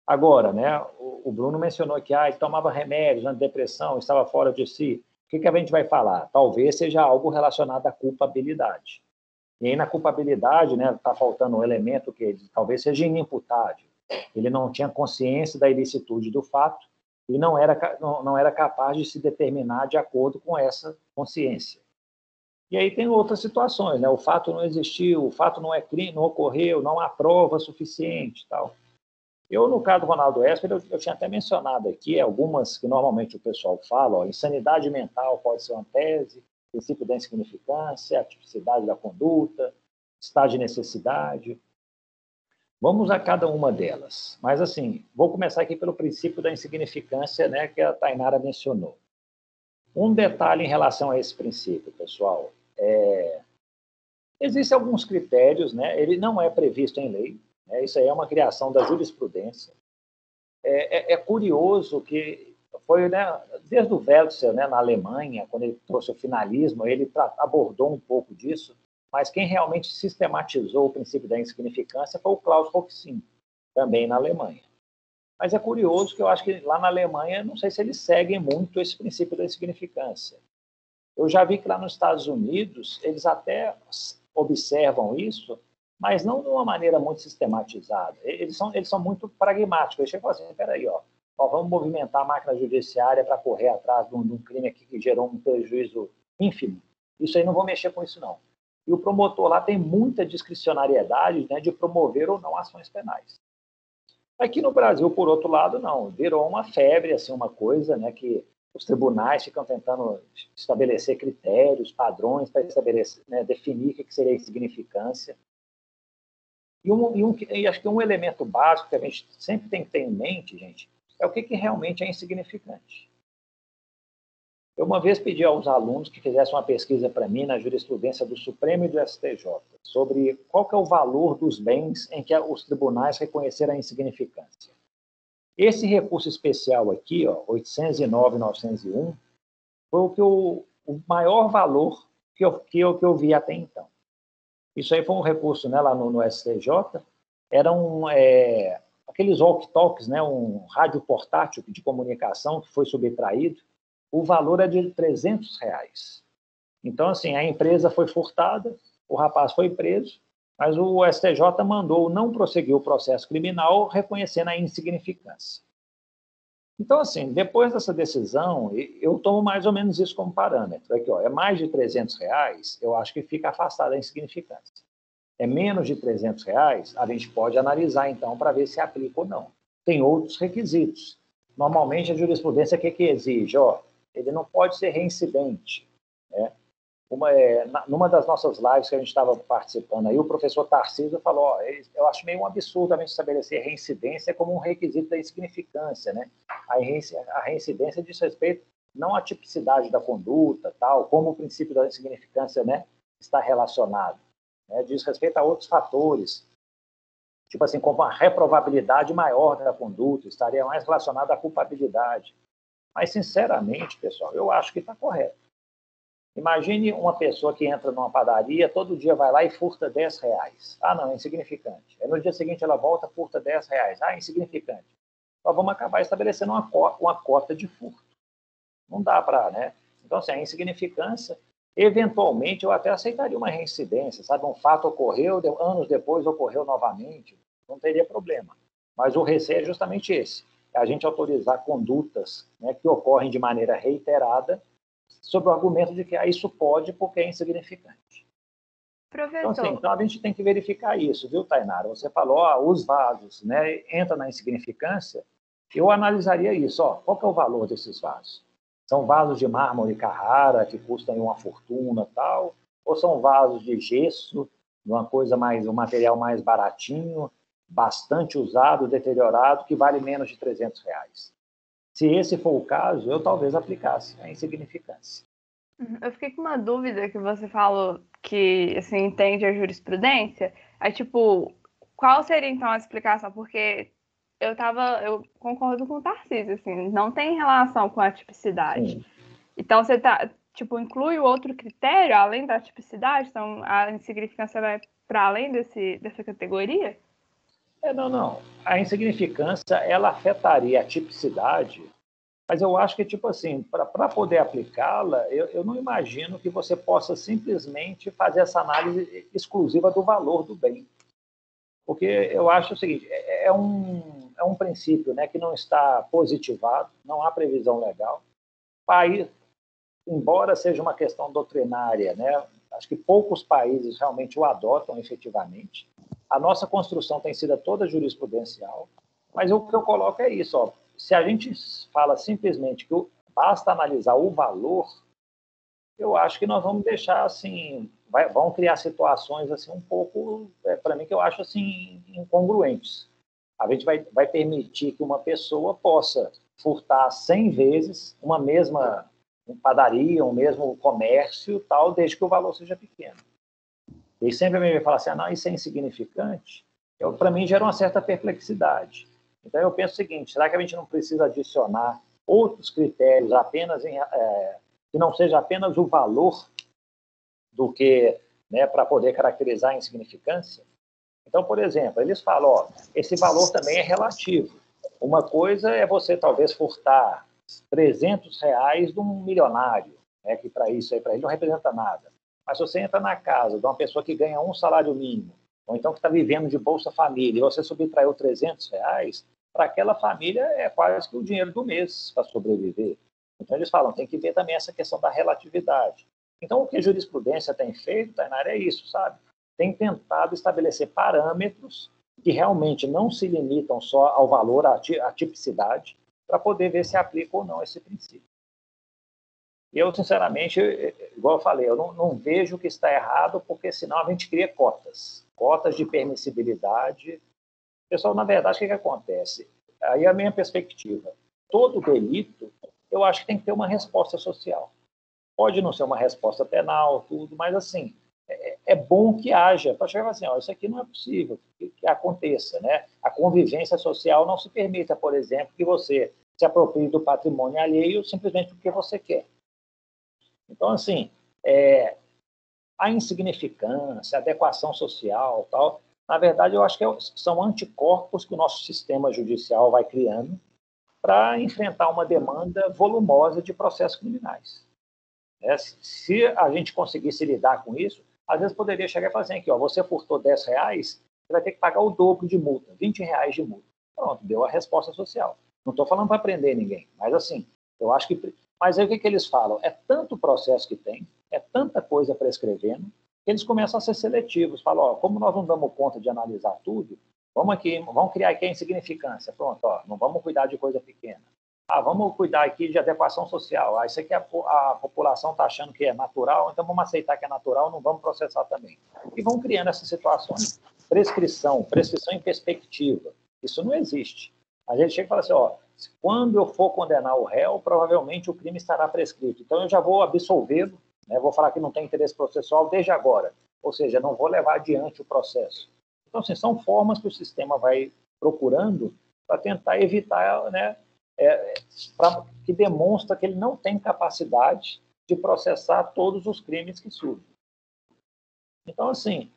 Agora, né, o Bruno mencionou que ele tomava remédios, antidepressão, estava fora de si. O que a gente vai falar? Talvez seja algo relacionado à culpabilidade. E aí, na culpabilidade, né, está faltando um elemento que talvez seja inimputável. Ele não tinha consciência da ilicitude do fato e não era capaz de se determinar de acordo com essa consciência. E aí tem outras situações, né? O fato não existiu, o fato não é crime, não ocorreu, não há prova suficiente, tal. Eu, no caso do Ronaldo Esper, eu tinha até mencionado aqui algumas que normalmente o pessoal fala, insanidade mental pode ser uma tese, princípio da insignificância, a tipicidade da conduta, estado de necessidade. Vamos a cada uma delas. Mas, assim, vou começar aqui pelo princípio da insignificância, né, que a Tainara mencionou. Um detalhe em relação a esse princípio, pessoal, existem alguns critérios, né, ele não é previsto em lei, né, isso aí é uma criação da jurisprudência. É curioso que foi, né, desde o Wälzer, né, na Alemanha, quando ele trouxe o finalismo, ele abordou um pouco disso, mas quem realmente sistematizou o princípio da insignificância foi o Klaus Roxin, também na Alemanha. Mas é curioso que eu acho que lá na Alemanha, não sei se eles seguem muito esse princípio da insignificância. Eu já vi que lá nos Estados Unidos, eles até observam isso, mas não de uma maneira muito sistematizada. Eles são muito pragmáticos. Eles chegam assim, espera aí, vamos movimentar a máquina judiciária para correr atrás de um crime aqui que gerou um prejuízo ínfimo. Isso aí não vou mexer com isso, não. E o promotor lá tem muita discricionariedade, né, de promover ou não ações penais. Aqui no Brasil, por outro lado, não. Virou uma febre, assim, uma coisa, né, que os tribunais ficam tentando estabelecer critérios, padrões para estabelecer, né, definir o que seria insignificância. E acho que um elemento básico que a gente sempre tem que ter em mente, gente, é o que realmente é insignificante. Eu uma vez pedi aos alunos que fizessem uma pesquisa para mim na jurisprudência do Supremo e do STJ sobre qual que é o valor dos bens em que os tribunais reconheceram a insignificância. Esse recurso especial aqui, 809.901, foi o maior valor que eu vi até então. Isso aí foi um recurso, né, lá no STJ, eram aqueles walkie-talkies, né, um rádio portátil de comunicação que foi subtraído, o valor é de R$300. Então, assim, a empresa foi furtada, o rapaz foi preso, mas o STJ mandou não prosseguir o processo criminal reconhecendo a insignificância. Então, assim, depois dessa decisão, eu tomo mais ou menos isso como parâmetro. Aqui, ó, é mais de R$300, eu acho que fica afastada a insignificância. É menos de R$300, a gente pode analisar, então, para ver se aplica ou não. Tem outros requisitos. Normalmente, a jurisprudência, o que exige? Ó, ele não pode ser reincidente, né? Numa das nossas lives que a gente estava participando, aí o professor Tarcísio falou, ó, eu acho meio um absurdo a gente estabelecer reincidência como um requisito da insignificância, né? A reincidência diz respeito não à tipicidade da conduta, tal, como o princípio da insignificância, né, está relacionado, né? Diz respeito a outros fatores, tipo assim, como a reprovabilidade maior da conduta, estaria mais relacionada à culpabilidade. Mas, sinceramente, pessoal, eu acho que está correto. Imagine uma pessoa que entra numa padaria, todo dia vai lá e furta R$10. Ah, não, é insignificante. Aí no dia seguinte ela volta, furta R$10. Ah, é insignificante. Nós vamos acabar estabelecendo uma cota de furto. Não dá para, né? Então, assim, a insignificância, eventualmente eu até aceitaria uma reincidência, sabe? Um fato ocorreu, anos depois ocorreu novamente, não teria problema. Mas o receio é justamente esse, é a gente autorizar condutas, né, que ocorrem de maneira reiterada, sob o argumento de que isso pode porque é insignificante. Professor. Então, a gente tem que verificar isso, viu, Tainara? Você falou, os vasos, né, entra na insignificância, eu analisaria isso, qual que é o valor desses vasos? São vasos de mármore Carrara, que custam uma fortuna, tal, ou são vasos de gesso, um material mais baratinho, bastante usado, deteriorado, que vale menos de R$300? Se esse for o caso, eu talvez aplicasse a insignificância. Eu fiquei com uma dúvida que você falou que, assim, entende a jurisprudência. Aí, tipo, qual seria, então, a explicação? Porque eu concordo com o Tarcísio, assim, não tem relação com a tipicidade. Sim. Então, você tipo, inclui o outro critério, além da tipicidade? Então, a insignificância vai para além dessa categoria? Não. A insignificância, ela afetaria a tipicidade, mas eu acho que, tipo assim, para poder aplicá-la, eu não imagino que você possa simplesmente fazer essa análise exclusiva do valor do bem. Porque eu acho o seguinte, é um princípio, né, que não está positivado, não há previsão legal. País, embora seja uma questão doutrinária, né, acho que poucos países realmente o adotam efetivamente. A nossa construção tem sido toda jurisprudencial, mas o que eu coloco é isso, se a gente fala simplesmente que basta analisar o valor, eu acho que nós vamos deixar assim, vão criar situações assim um pouco, para mim, que eu acho assim incongruentes. A gente vai permitir que uma pessoa possa furtar 100 vezes uma mesma padaria, um mesmo comércio, tal, desde que o valor seja pequeno. E sempre me fala assim, não, isso é insignificante. Para mim, gera uma certa perplexidade. Então, eu penso o seguinte, será que a gente não precisa adicionar outros critérios apenas que não seja apenas o valor do que, né, para poder caracterizar a insignificância? Então, por exemplo, eles falam, esse valor também é relativo. Uma coisa é você talvez furtar R$300 de um milionário, né, que para ele não representa nada. Mas se você entra na casa de uma pessoa que ganha um salário mínimo, ou então que está vivendo de Bolsa Família, e você subtraiu R$300, para aquela família é quase que o dinheiro do mês para sobreviver. Então, eles falam, tem que ver também essa questão da relatividade. Então, o que a jurisprudência tem feito, Tainara, é isso, sabe? Tem tentado estabelecer parâmetros que realmente não se limitam só ao valor, à tipicidade, para poder ver se aplica ou não esse princípio. Eu, sinceramente, igual eu falei, eu não vejo que está errado, porque senão a gente cria cotas de permissibilidade. Pessoal, na verdade, o que acontece? Aí a minha perspectiva, todo delito, eu acho que tem que ter uma resposta social. Pode não ser uma resposta penal, tudo, mas assim, é bom que haja, para chegar assim, isso aqui não é possível que aconteça, né? A convivência social não se permita, por exemplo, que você se aproprie do patrimônio alheio simplesmente porque você quer. Então, assim, a insignificância, a adequação social, tal, na verdade, eu acho que são anticorpos que o nosso sistema judicial vai criando para enfrentar uma demanda volumosa de processos criminais. Se a gente conseguisse lidar com isso, às vezes poderia chegar e falar assim, aqui, ó, você furtou R$10, você vai ter que pagar o dobro de multa, R$20 de multa. Pronto, deu a resposta social. Não estou falando para prender ninguém, mas assim, eu acho que... Mas aí o que eles falam? É tanto processo que tem, é tanta coisa prescrevendo, que eles começam a ser seletivos. Falam, ó, como nós não damos conta de analisar tudo, vamos criar aqui a insignificância. Pronto, ó, não vamos cuidar de coisa pequena. Vamos cuidar aqui de adequação social. Isso aqui a população está achando que é natural, então vamos aceitar que é natural, não vamos processar também. E vão criando essas situações. Prescrição em perspectiva. Isso não existe. A gente chega e fala assim, ó, quando eu for condenar o réu, provavelmente o crime estará prescrito. Então eu já vou absolvê-lo, né? Vou falar que não tem interesse processual desde agora. Ou seja, não vou levar adiante o processo. Então, assim, são formas que o sistema vai procurando para tentar evitar, né, que demonstra que ele não tem capacidade de processar todos os crimes que surgem. Então, assim,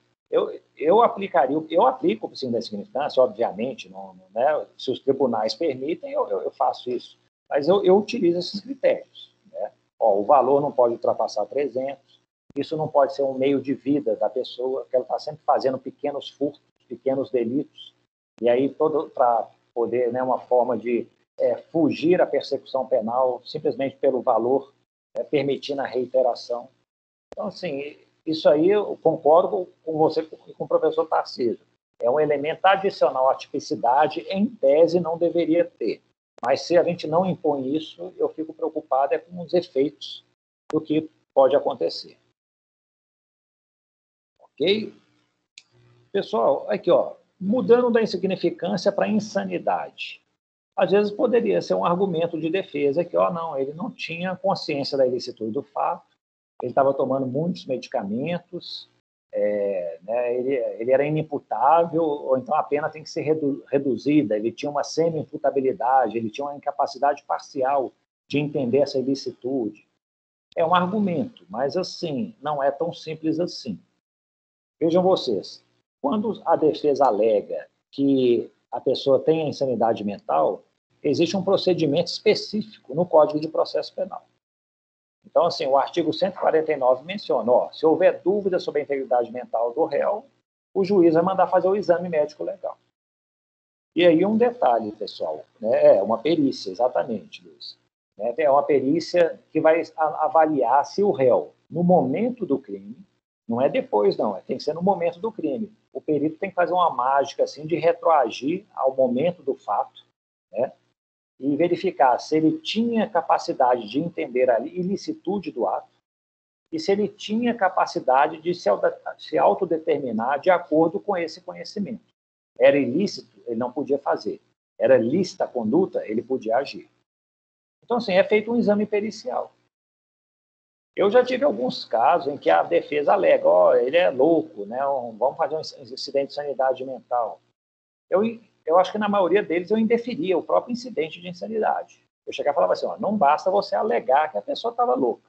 eu aplico o princípio da insignificância, obviamente, né, se os tribunais permitem, eu faço isso, mas eu utilizo esses critérios. Né? Ó, o valor não pode ultrapassar 300, isso não pode ser um meio de vida da pessoa, que ela está sempre fazendo pequenos furtos, pequenos delitos, e aí para poder, né, uma forma de fugir à persecução penal simplesmente pelo valor, permitindo a reiteração. Então, assim, isso aí eu concordo com você e com o professor Tarcísio. É um elemento adicional à tipicidade, em tese não deveria ter. Mas se a gente não impõe isso, eu fico preocupado com os efeitos do que pode acontecer. Ok? Pessoal, aqui, ó, mudando da insignificância para insanidade. Às vezes poderia ser um argumento de defesa que, ó, não, ele não tinha consciência da ilicitude do fato, ele estava tomando muitos medicamentos, né, ele era inimputável, ou então a pena tem que ser reduzida, ele tinha uma semi-imputabilidade, ele tinha uma incapacidade parcial de entender essa ilicitude. É um argumento, mas assim, não é tão simples assim. Vejam vocês, quando a defesa alega que a pessoa tem a insanidade mental, existe um procedimento específico no Código de Processo Penal. Então, assim, o artigo 149 menciona, ó, se houver dúvida sobre a integridade mental do réu, o juiz vai mandar fazer o exame médico legal. E aí um detalhe, pessoal, né, é uma perícia, exatamente, Luiz. Né, é uma perícia que vai avaliar se o réu, no momento do crime, não é depois, não, tem que ser no momento do crime. O perito tem que fazer uma mágica assim, de retroagir ao momento do fato, né, e verificar se ele tinha capacidade de entender a ilicitude do ato e se ele tinha capacidade de se autodeterminar de acordo com esse conhecimento. Era ilícito, ele não podia fazer. Era lícita a conduta, ele podia agir. Então, assim, é feito um exame pericial. Eu já tive alguns casos em que a defesa alega, ó, ele é louco, né? Vamos fazer um incidente de sanidade mental. Eu acho que na maioria deles eu indeferia o próprio incidente de insanidade. Eu chegava e falava assim, ó, não basta você alegar que a pessoa estava louca.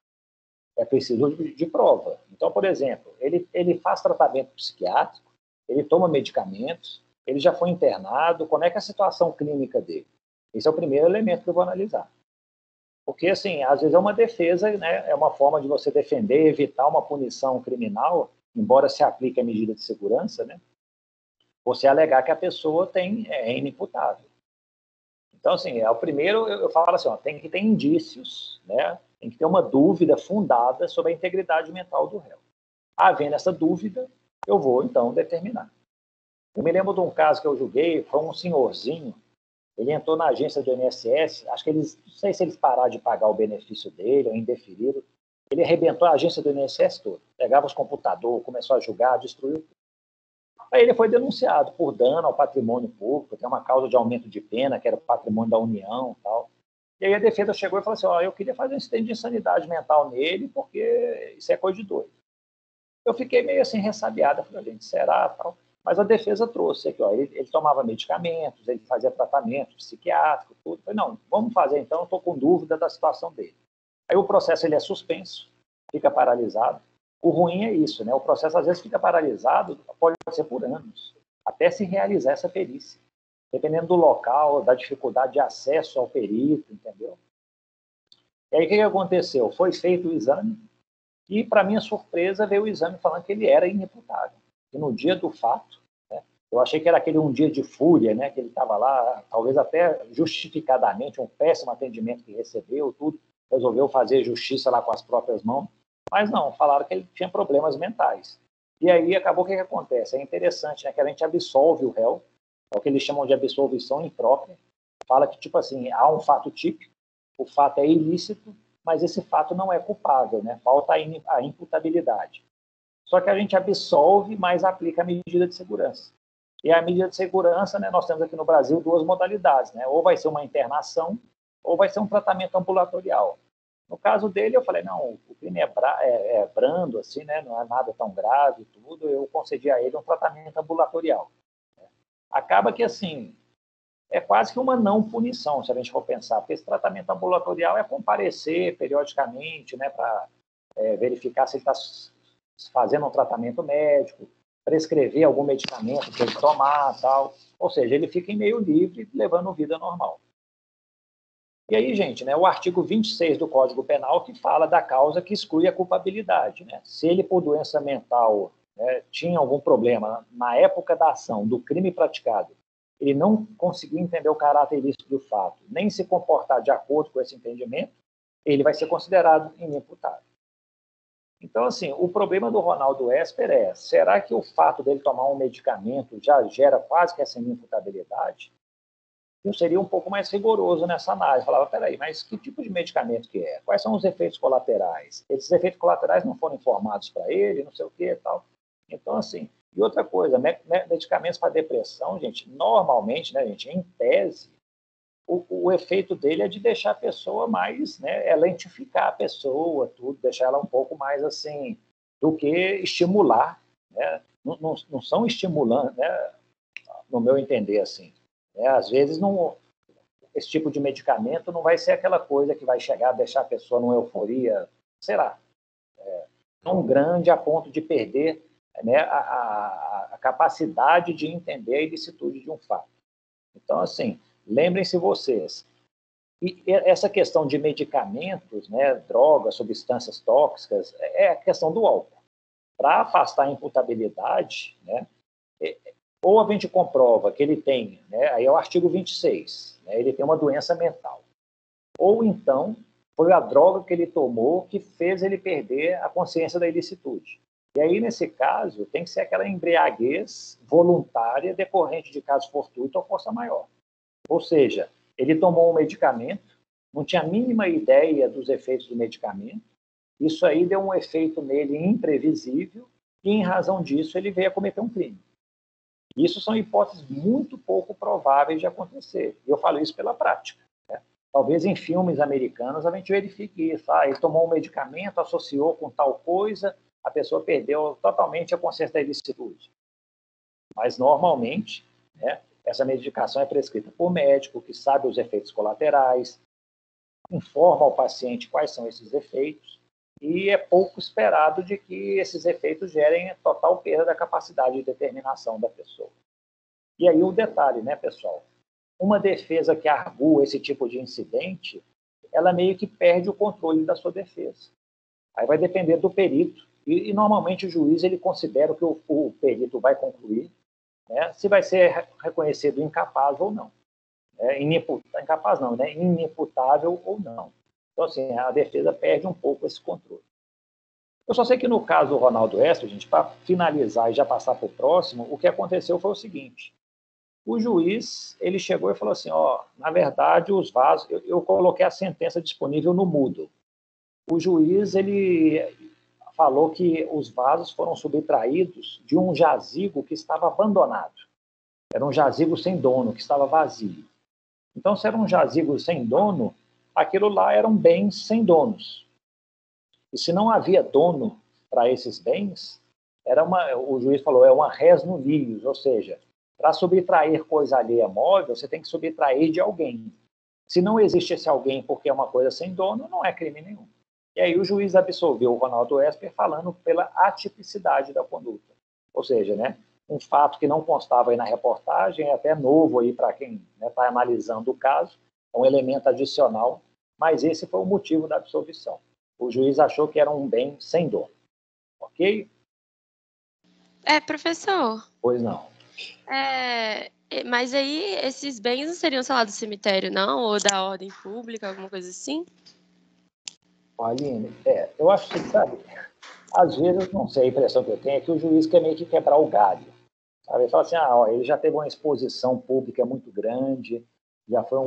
É preciso de prova. Então, por exemplo, ele faz tratamento psiquiátrico, ele toma medicamentos, ele já foi internado, como é que é a situação clínica dele? Esse é o primeiro elemento que eu vou analisar. Porque, assim, às vezes é uma defesa, né, é uma forma de você defender, evitar uma punição criminal, embora se aplique a medida de segurança, né? Você alegar que a pessoa é inimputável. Então, assim, o primeiro, eu falo assim, ó, tem que ter indícios, né? Tem que ter uma dúvida fundada sobre a integridade mental do réu. Havendo essa dúvida, eu vou, então, determinar. Eu me lembro de um caso que eu julguei, foi um senhorzinho, ele entrou na agência do INSS, acho que não sei se eles pararam de pagar o benefício dele ou indeferiram, ele arrebentou a agência do INSS toda, pegava os computadores, começou a julgar, destruiu. Aí ele foi denunciado por dano ao patrimônio público, tem uma causa de aumento de pena, que era o patrimônio da União e tal. E aí a defesa chegou e falou assim, ó, eu queria fazer um incidente de insanidade mental nele, porque isso é coisa de doido. Eu fiquei meio assim ressabiada, falei, gente, será? Tal. Mas a defesa trouxe aqui, ó, ele tomava medicamentos, ele fazia tratamento psiquiátrico, tudo. Eu falei, não, vamos fazer então, eu estou com dúvida da situação dele. Aí o processo ele é suspenso, fica paralisado, O ruim é isso, né? O processo às vezes fica paralisado, pode ser por anos, até se realizar essa perícia, dependendo do local, da dificuldade de acesso ao perito, entendeu? E aí o que aconteceu? Foi feito o exame e, para minha surpresa, veio o exame falando que ele era inimputável. E no dia do fato, né, eu achei que era aquele um dia de fúria, né, que ele estava lá, talvez até justificadamente, um péssimo atendimento que recebeu, tudo, resolveu fazer justiça lá com as próprias mãos. Mas não, falaram que ele tinha problemas mentais. E aí acabou o que acontece? É interessante, né, que a gente absolve o réu, é o que eles chamam de absolvição imprópria. Fala que, tipo assim, há um fato típico, o fato é ilícito, mas esse fato não é culpável, né? Falta a imputabilidade. Só que a gente absolve, mas aplica a medida de segurança. E a medida de segurança, né, nós temos aqui no Brasil duas modalidades, né? Ou vai ser uma internação, ou vai ser um tratamento ambulatorial. No caso dele, eu falei, não, o crime é brando, assim, né? Não é nada tão grave, tudo. Eu concedi a ele um tratamento ambulatorial. Acaba que, assim, é quase que uma não punição, se a gente for pensar, porque esse tratamento ambulatorial é comparecer periodicamente, né, para verificar se ele está fazendo um tratamento médico, prescrever algum medicamento para ele tomar, tal. Ou seja, ele fica em meio livre, levando vida normal. E aí, gente, né, o artigo 26 do Código Penal que fala da causa que exclui a culpabilidade, né? Se ele, por doença mental, né, tinha algum problema na época da ação, do crime praticado, ele não conseguiu entender o caráter ilícito do fato, nem se comportar de acordo com esse entendimento, ele vai ser considerado inimputável. Então, assim, o problema do Ronaldo Esper é, será que o fato dele tomar um medicamento já gera quase que essa inimputabilidade? Eu seria um pouco mais rigoroso nessa análise. Falava, peraí, mas que tipo de medicamento que é? Quais são os efeitos colaterais? Esses efeitos colaterais não foram informados para ele, não sei o que e tal. Então, assim, e outra coisa, medicamentos para depressão, gente, normalmente, né, gente, em tese, o efeito dele é de deixar a pessoa mais, né, é lentificar a pessoa, tudo, deixar ela um pouco mais, assim, do que estimular, né? Não são estimulantes, né, no meu entender, assim. Às vezes, esse tipo de medicamento não vai ser aquela coisa que vai chegar a deixar a pessoa numa euforia, sei lá, tão grande a ponto de perder, né, a capacidade de entender a ilicitude de um fato. Então, assim, lembrem-se vocês, e essa questão de medicamentos, né, drogas, substâncias tóxicas, é a questão do álcool. Para afastar a imputabilidade, né, ou a gente comprova que ele tem, né, aí é o artigo 26, né, ele tem uma doença mental. Ou então, foi a droga que ele tomou que fez ele perder a consciência da ilicitude. E aí, nesse caso, tem que ser aquela embriaguez voluntária decorrente de caso fortuito ou força maior. Ou seja, ele tomou um medicamento, não tinha a mínima ideia dos efeitos do medicamento, isso aí deu um efeito nele imprevisível e, em razão disso, ele veio a cometer um crime. Isso são hipóteses muito pouco prováveis de acontecer. E eu falo isso pela prática. Né? Talvez em filmes americanos a gente verifique isso. Ele tomou um medicamento, associou com tal coisa, a pessoa perdeu totalmente a consciência da ilicitude. Mas, normalmente, né, essa medicação é prescrita por médico que sabe os efeitos colaterais, informa ao paciente quais são esses efeitos, e é pouco esperado de que esses efeitos gerem total perda da capacidade de determinação da pessoa. E aí o detalhe, né, pessoal? Uma defesa que argua esse tipo de incidente, ela meio que perde o controle da sua defesa. Aí vai depender do perito, e normalmente o juiz ele considera que o perito vai concluir, né, se vai ser reconhecido incapaz ou não. Incapaz não, né? Inimputável ou não. Então, assim, a defesa perde um pouco esse controle. Eu só sei que no caso do Ronaldo Esper, gente, para finalizar e já passar para o próximo, o que aconteceu foi o seguinte. O juiz, ele chegou e falou assim, na verdade, os vasos... Eu coloquei a sentença disponível no Moodle. O juiz, ele falou que os vasos foram subtraídos de um jazigo que estava abandonado. Era um jazigo sem dono, que estava vazio. Então, se era um jazigo sem dono, aquilo lá eram bens sem donos. E se não havia dono para esses bens, o juiz falou, é uma res nullius, ou seja, para subtrair coisa alheia móvel, você tem que subtrair de alguém. Se não existe esse alguém porque é uma coisa sem dono, não é crime nenhum. E aí o juiz absolveu o Ronaldo Esper falando pela atipicidade da conduta. Ou seja, né, um fato que não constava aí na reportagem, é até novo aí para quem está analisando o caso, é um elemento adicional, mas esse foi o motivo da absolvição. O juiz achou que era um bem sem dono. Ok? Professor. Pois não. Mas aí esses bens não seriam, sei lá, do cemitério, não? Ou da ordem pública, alguma coisa assim? Aline, eu acho que, sabe, às vezes, não sei, a impressão que eu tenho é que o juiz quer meio que quebrar o galho. Sabe? Ele fala assim, ele já teve uma exposição pública muito grande, já foi,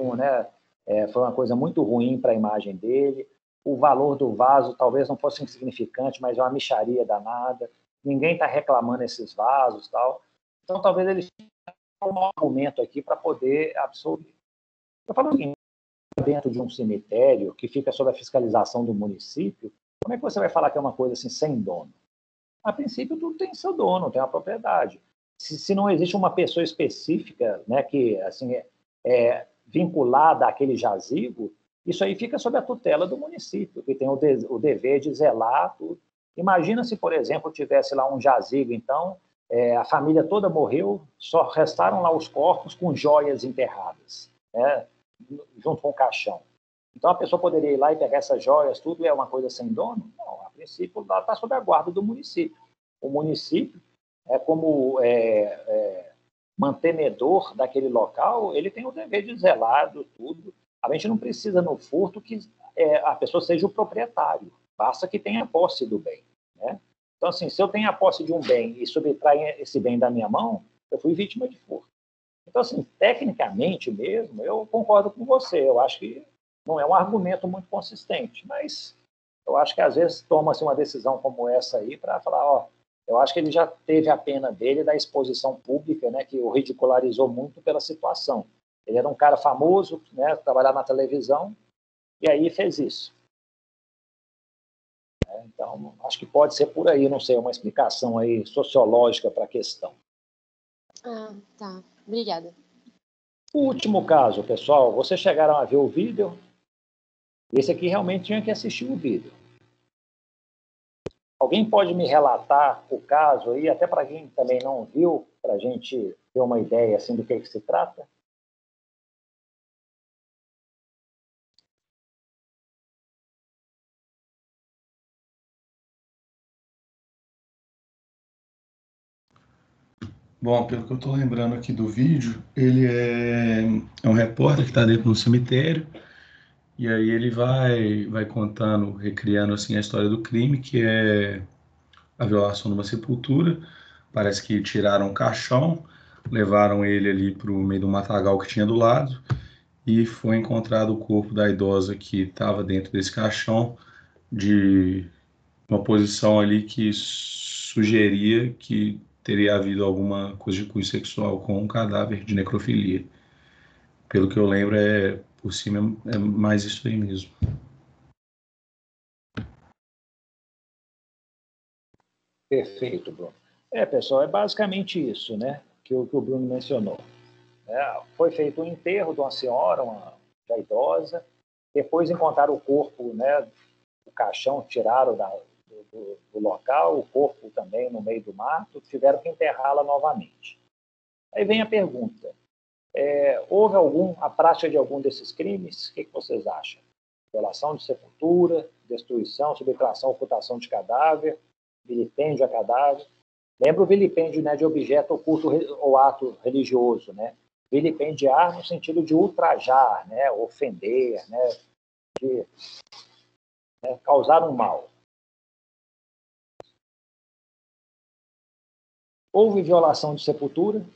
foi uma coisa muito ruim para a imagem dele, o valor do vaso talvez não fosse insignificante, mas é uma mixaria danada, ninguém está reclamando esses vasos, tal. Então, talvez ele tenha um argumento aqui para poder absolver. Eu falo o seguinte, dentro de um cemitério que fica sob a fiscalização do município, como é que você vai falar que é uma coisa assim sem dono? A princípio, tudo tem seu dono, tem uma propriedade. Se não existe uma pessoa específica, né, que assim é vinculada àquele jazigo, isso aí fica sob a tutela do município, que tem o dever de zelar tudo. Imagina se, por exemplo, tivesse lá um jazigo, então, a família toda morreu, só restaram lá os corpos com joias enterradas, né, junto com o caixão. Então, a pessoa poderia ir lá e pegar essas joias, tudo, é uma coisa sem dono? Não, a princípio, ela está sob a guarda do município. O município, como mantenedor daquele local, ele tem o dever de zelar do tudo. A gente não precisa, no furto, que a pessoa seja o proprietário. Basta que tenha posse do bem, né? Então, assim, se eu tenho a posse de um bem e subtrai esse bem da minha mão, eu fui vítima de furto. Então, assim, tecnicamente mesmo, eu concordo com você. Eu acho que não é um argumento muito consistente, mas eu acho que às vezes toma-se uma decisão como essa aí para falar, eu acho que ele já teve a pena dele da exposição pública, né, que o ridicularizou muito pela situação. Ele era um cara famoso, né, trabalhava na televisão, e aí fez isso. Então, acho que pode ser por aí, não sei, uma explicação aí sociológica para a questão. Tá. Obrigada. O último caso, pessoal, vocês chegaram a ver o vídeo? Esse aqui realmente tinha que assistir o vídeo. Alguém pode me relatar o caso aí, até para quem também não viu, para a gente ter uma ideia assim, do que se trata? Bom, pelo que eu estou lembrando aqui do vídeo, ele é um repórter que está dentro de um cemitério, e aí ele vai contando, recriando assim a história do crime, que é a violação de uma sepultura. Parece que tiraram o caixão, levaram ele ali para o meio do matagal que tinha do lado, e foi encontrado o corpo da idosa que estava dentro desse caixão, de uma posição ali que sugeria que teria havido alguma coisa de cunho sexual com um cadáver de necrofilia. Pelo que eu lembro, por cima é mais isso aí mesmo. Perfeito, Bruno. Pessoal, é basicamente isso, né, que o Bruno mencionou. Foi feito um enterro de uma senhora, já idosa, depois encontraram o corpo, né, o caixão tiraram do local, o corpo também no meio do mato, tiveram que enterrá-la novamente. Aí vem a pergunta, houve a prática de algum desses crimes? O que vocês acham? Violação de sepultura, destruição, subtração, ocultação de cadáver, vilipêndio a cadáver. Lembra o vilipêndio, né, de objeto oculto ou ato religioso, né? Vilipendiar no sentido de ultrajar, né, ofender, né, de causar um mal. Houve violação de sepultura?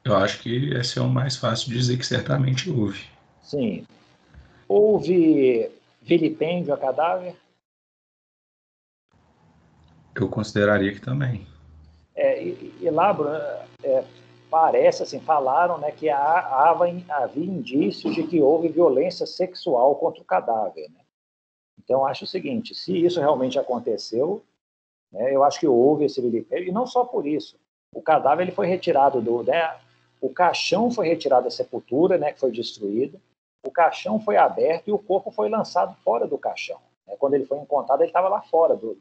Eu acho que esse é o mais fácil de dizer que certamente houve. Sim. Houve vilipêndio a cadáver? Eu consideraria que também. E lá, Bruno, parece, assim, falaram, né, que havia indícios de que houve violência sexual contra o cadáver, né? Então, acho o seguinte, se isso realmente aconteceu, né, eu acho que houve esse vilipêndio, e não só por isso. O cadáver ele foi retirado o caixão foi retirado da sepultura, né, que foi destruído, o caixão foi aberto e o corpo foi lançado fora do caixão. Quando ele foi encontrado, ele estava lá fora do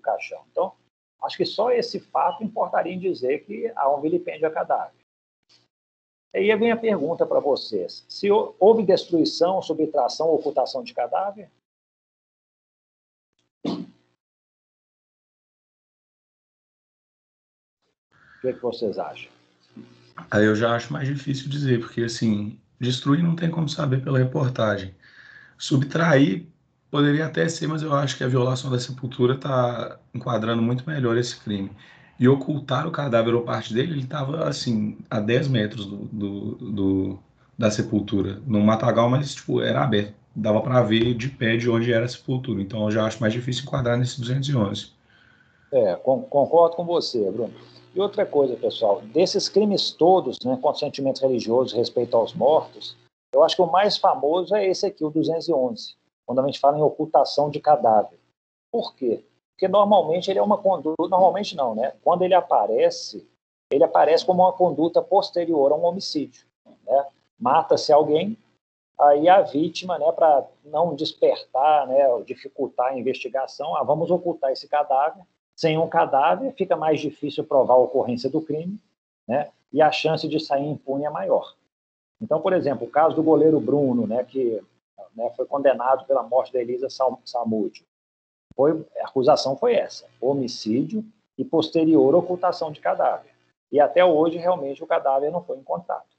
caixão. Então, acho que só esse fato importaria em dizer que há um vilipêndio a cadáver. E aí vem a pergunta para vocês. Se houve destruição, subtração ou ocultação de cadáver? O que vocês acham? Aí eu já acho mais difícil dizer, porque assim, destruir não tem como saber pela reportagem. Subtrair poderia até ser, mas eu acho que a violação da sepultura está enquadrando muito melhor esse crime. E ocultar o cadáver ou parte dele, ele estava assim, a 10 metros da sepultura, no matagal, mas tipo, era aberto. Dava para ver de pé de onde era a sepultura. Então eu já acho mais difícil enquadrar nesse 211. Concordo com você, Bruno. E outra coisa, pessoal, desses crimes todos, né, contra sentimentos religiosos, respeito aos mortos, eu acho que o mais famoso é esse aqui, o 211, quando a gente fala em ocultação de cadáver. Por quê? Porque normalmente ele é uma conduta, normalmente não, né? Quando ele aparece como uma conduta posterior a um homicídio, né? Mata-se alguém, aí a vítima, né, para não despertar, né, dificultar a investigação, vamos ocultar esse cadáver. Sem um cadáver, fica mais difícil provar a ocorrência do crime, né? E a chance de sair impune é maior. Então, por exemplo, o caso do goleiro Bruno, né, que foi condenado pela morte da Elisa Samúdio. A acusação foi essa: homicídio e posterior ocultação de cadáver. E até hoje, realmente, o cadáver não foi encontrado.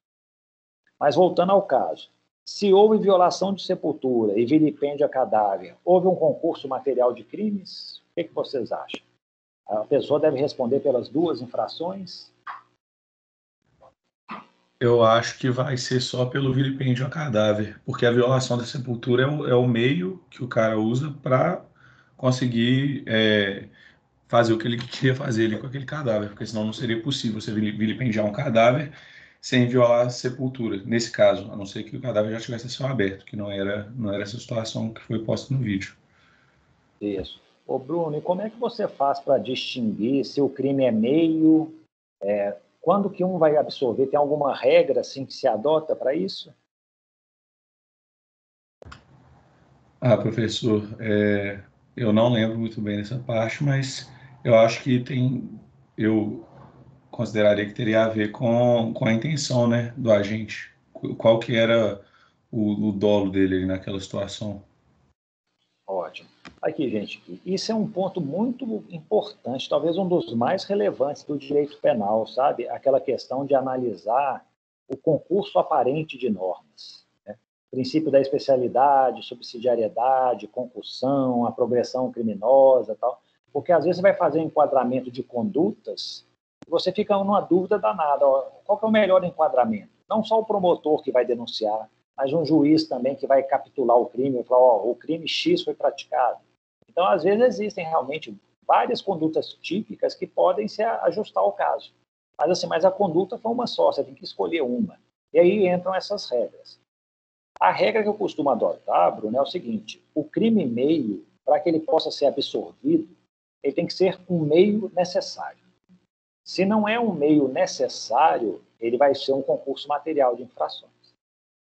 Mas voltando ao caso, se houve violação de sepultura e vilipêndio a cadáver, houve um concurso material de crimes? O que vocês acham? A pessoa deve responder pelas duas infrações? Eu acho que vai ser só pelo vilipêndio a cadáver, porque a violação da sepultura é o meio que o cara usa para conseguir fazer o que ele queria fazer ali com aquele cadáver, porque senão não seria possível você vilipendiar um cadáver sem violar a sepultura, nesse caso, a não ser que o cadáver já tivesse a céu aberto, que não era essa situação que foi posta no vídeo. Isso. Ô Bruno, e como é que você faz para distinguir se o crime é meio, quando que um vai absorver? Tem alguma regra assim que se adota para isso? Professor, eu não lembro muito bem dessa parte, mas eu acho que eu consideraria que teria a ver com a intenção, né, do agente. Qual que era o dolo dele ali naquela situação? Ótimo. Aqui, gente, isso é um ponto muito importante, talvez um dos mais relevantes do direito penal, sabe? Aquela questão de analisar o concurso aparente de normas, né? Princípio da especialidade, subsidiariedade, concussão, a progressão criminosa, tal. Porque às vezes você vai fazer um enquadramento de condutas e você fica numa dúvida danada. Ó, qual que é o melhor enquadramento? Não só o promotor que vai denunciar, mas um juiz também que vai capitular o crime e falar, ó, o crime X foi praticado. Então, às vezes, existem realmente várias condutas típicas que podem se ajustar ao caso. Mas a conduta foi uma só, você tem que escolher uma. E aí entram essas regras. A regra que eu costumo adotar, Bruno, é o seguinte: o crime meio, para que ele possa ser absorvido, ele tem que ser um meio necessário. Se não é um meio necessário, ele vai ser um concurso material de infrações.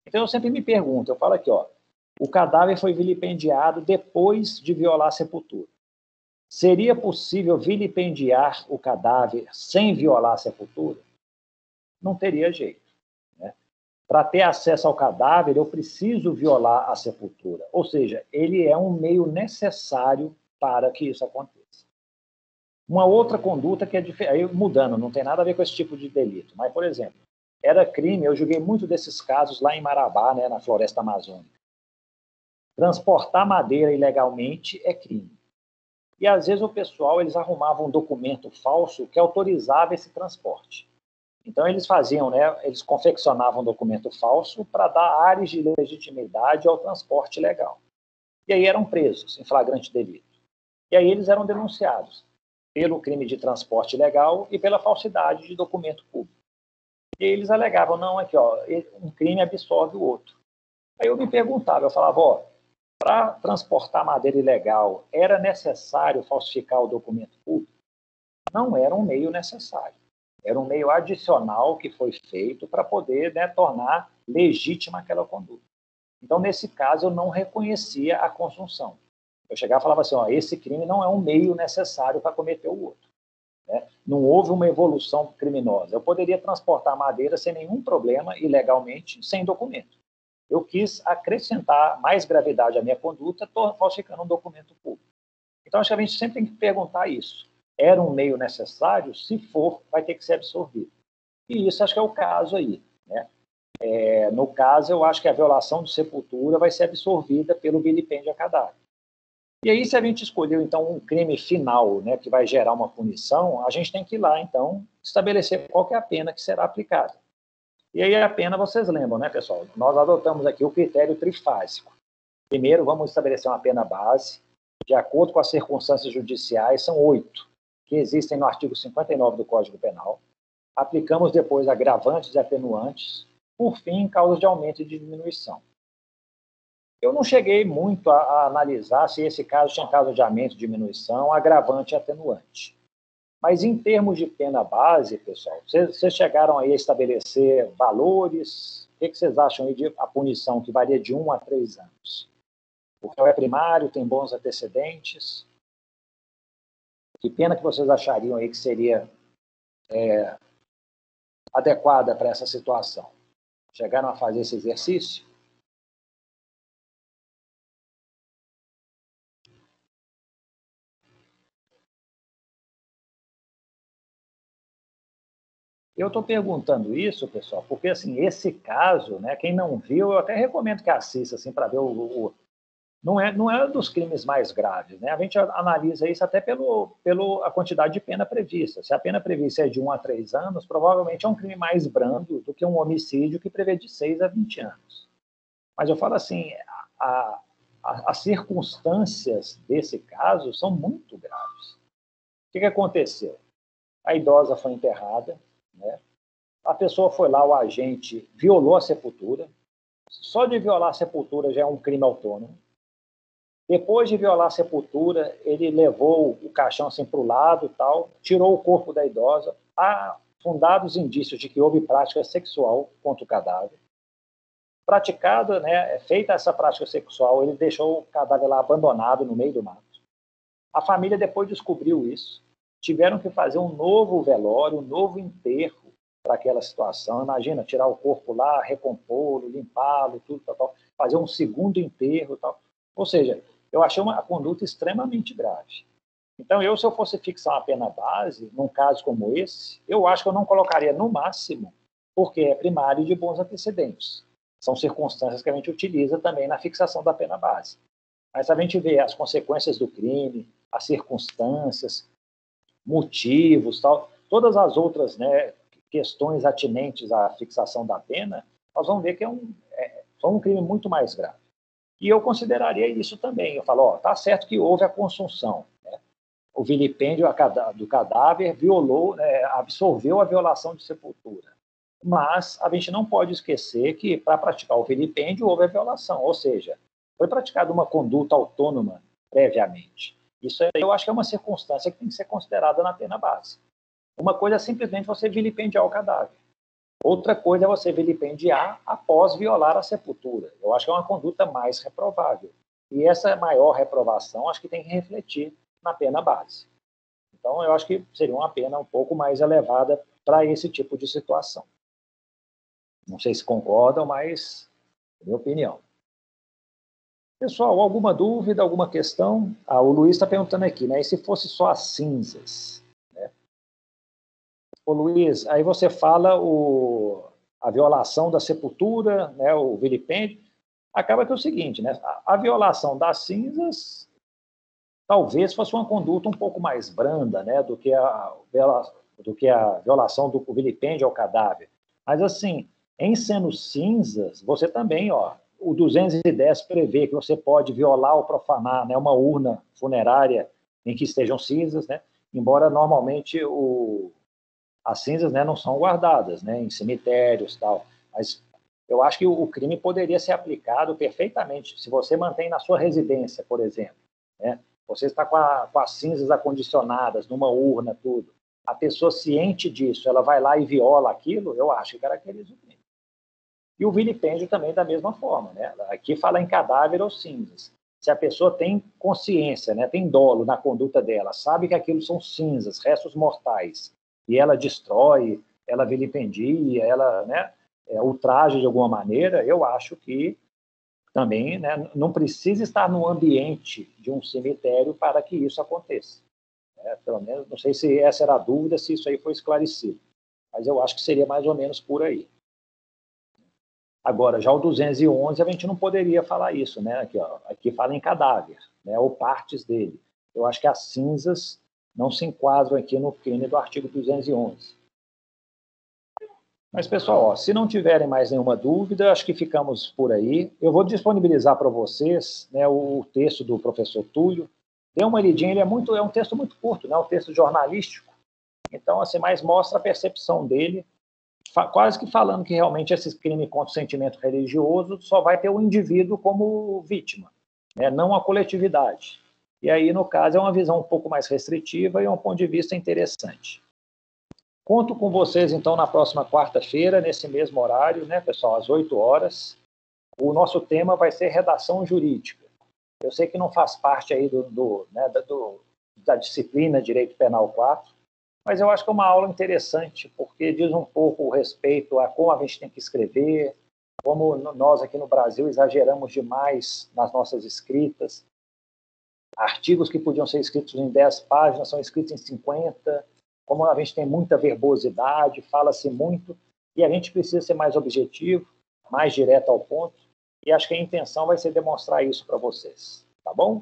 Então, eu sempre me pergunto, eu falo aqui, ó, o cadáver foi vilipendiado depois de violar a sepultura. Seria possível vilipendiar o cadáver sem violar a sepultura? Não teria jeito, né? Para ter acesso ao cadáver, eu preciso violar a sepultura. Ou seja, ele é um meio necessário para que isso aconteça. Uma outra conduta que é diferente, mudando, não tem nada a ver com esse tipo de delito, mas, por exemplo, era crime, eu julguei muito desses casos lá em Marabá, né, na floresta amazônica. Transportar madeira ilegalmente é crime. E às vezes o pessoal, eles arrumavam um documento falso que autorizava esse transporte. Então eles faziam, né, eles confeccionavam um documento falso para dar áreas de legitimidade ao transporte ilegal. E aí eram presos em flagrante delito. E aí eles eram denunciados pelo crime de transporte ilegal e pela falsidade de documento público. E eles alegavam, não, aqui, ó, um crime absorve o outro. Aí eu me perguntava, eu falava, ó, para transportar madeira ilegal, era necessário falsificar o documento público? Não era um meio necessário. Era um meio adicional que foi feito para poder, né, tornar legítima aquela conduta. Então, nesse caso, eu não reconhecia a consunção. Eu chegava e falava assim, ó, esse crime não é um meio necessário para cometer o outro. Né? Não houve uma evolução criminosa. Eu poderia transportar madeira sem nenhum problema, ilegalmente, sem documento. Eu quis acrescentar mais gravidade à minha conduta, falsificando um documento público. Então, acho que a gente sempre tem que perguntar isso. Era um meio necessário? Se for, vai ter que ser absorvido. E isso acho que é o caso aí. Né? No caso, eu acho que a violação de sepultura vai ser absorvida pelo vilipêndio a cadáver. E aí, se a gente escolheu, então, um crime final, né, que vai gerar uma punição, a gente tem que ir lá, então, estabelecer qual que é a pena que será aplicada. E aí a pena, vocês lembram, né, pessoal? Nós adotamos aqui o critério trifásico. Primeiro, vamos estabelecer uma pena base, de acordo com as circunstâncias judiciais, são 8, que existem no artigo 59 do Código Penal. Aplicamos depois agravantes e atenuantes, por fim, causas de aumento e de diminuição. Eu não cheguei muito a analisar se esse caso tinha causa de aumento, diminuição, agravante e atenuante. Mas em termos de pena base, pessoal, vocês chegaram aí a estabelecer valores? O que vocês acham aí de a punição que varia de 1 a 3 anos? O réu é primário, tem bons antecedentes. Que pena que vocês achariam aí que seria adequada para essa situação? Chegaram a fazer esse exercício? Eu estou perguntando isso, pessoal, porque assim, esse caso, né, quem não viu, eu até recomendo que assista assim, para ver não é dos crimes mais graves. Né? A gente analisa isso até pela quantidade de pena prevista. Se a pena prevista é de 1 a 3 anos, provavelmente é um crime mais brando do que um homicídio que prevê de 6 a 20 anos. Mas eu falo assim, as circunstâncias desse caso são muito graves. O que aconteceu? A idosa foi enterrada, né? A pessoa foi lá, o agente violou a sepultura. Só de violar a sepultura já é um crime autônomo. Depois de violar a sepultura, ele levou o caixão assim para o lado, tal, tirou o corpo da idosa. Há fundados indícios de que houve prática sexual contra o cadáver. Praticada, né, feita essa prática sexual, ele deixou o cadáver lá abandonado no meio do mato. A família depois descobriu isso. Tiveram que fazer um novo velório, um novo enterro para aquela situação. Imagina, tirar o corpo lá, recompô-lo, limpá-lo, tudo, tal, fazer um segundo enterro. Tal. Ou seja, eu achei uma conduta extremamente grave. Então, se eu fosse fixar uma pena base, num caso como esse, eu acho que eu não colocaria no máximo, porque é primário de bons antecedentes. São circunstâncias que a gente utiliza também na fixação da pena base. Mas se a gente vê as consequências do crime, as circunstâncias, motivos, tal, todas as outras, né, questões atinentes à fixação da pena, nós vamos ver que é um crime muito mais grave. E eu consideraria isso também. Eu falo, tá certo que houve a consunção, né? O vilipêndio do cadáver violou, absorveu a violação de sepultura. Mas a gente não pode esquecer que para praticar o vilipêndio houve a violação, ou seja, foi praticada uma conduta autônoma previamente. Isso eu acho que é uma circunstância que tem que ser considerada na pena base. Uma coisa é simplesmente você vilipendiar o cadáver. Outra coisa é você vilipendiar após violar a sepultura. Eu acho que é uma conduta mais reprovável. E essa maior reprovação acho que tem que refletir na pena base. Então, eu acho que seria uma pena um pouco mais elevada para esse tipo de situação. Não sei se concordam, mas é minha opinião. Pessoal, alguma dúvida, alguma questão? O Luiz está perguntando aqui, né? E se fosse só as cinzas? Né? Ô, Luiz, aí você fala a violação da sepultura, né? O vilipêndio. Acaba que é o seguinte, né? A violação das cinzas talvez fosse uma conduta um pouco mais branda, né? Do que a violação do vilipêndio ao cadáver. Mas, assim, em sendo cinzas, você também, o 210 prevê que você pode violar ou profanar, né, uma urna funerária em que estejam cinzas, né, embora normalmente as cinzas, né, não são guardadas, né, em cemitérios e tal. Mas eu acho que o crime poderia ser aplicado perfeitamente. Se você mantém na sua residência, por exemplo, né, você está com as cinzas acondicionadas numa urna, tudo. A pessoa ciente disso, ela vai lá e viola aquilo, eu acho que caracteriza o crime. E o vilipêndio também da mesma forma, né? Aqui fala em cadáver ou cinzas. Se a pessoa tem consciência, né, tem dolo na conduta dela, sabe que aquilo são cinzas, restos mortais, e ela destrói, ela vilipendia, ela, né, ultraja de alguma maneira, eu acho que também, né, não precisa estar no ambiente de um cemitério para que isso aconteça. Pelo menos, não sei se essa era a dúvida, se isso aí foi esclarecido, mas eu acho que seria mais ou menos por aí. Agora, já o 211, a gente não poderia falar isso, né? Aqui fala em cadáver, né? Ou partes dele. Eu acho que as cinzas não se enquadram aqui no crime do artigo 211. Mas, pessoal, ó, se não tiverem mais nenhuma dúvida, acho que ficamos por aí. Eu vou disponibilizar para vocês, né, o texto do professor Túlio. Dê uma lidinha, ele é um texto muito curto, né? Um texto jornalístico. Então, assim, mais mostra a percepção dele, quase que falando que realmente esse crime contra o sentimento religioso só vai ter o indivíduo como vítima, né, não a coletividade. E aí, no caso, é uma visão um pouco mais restritiva e é um ponto de vista interessante. Conto com vocês, então, na próxima quarta-feira, nesse mesmo horário, né, pessoal, às 8 horas. O nosso tema vai ser redação jurídica. Eu sei que não faz parte aí da disciplina Direito Penal 4, mas eu acho que é uma aula interessante, porque diz um pouco respeito a como a gente tem que escrever, como nós aqui no Brasil exageramos demais nas nossas escritas. Artigos que podiam ser escritos em 10 páginas são escritos em 50, como a gente tem muita verbosidade, fala-se muito, e a gente precisa ser mais objetivo, mais direto ao ponto, e acho que a intenção vai ser demonstrar isso para vocês, tá bom?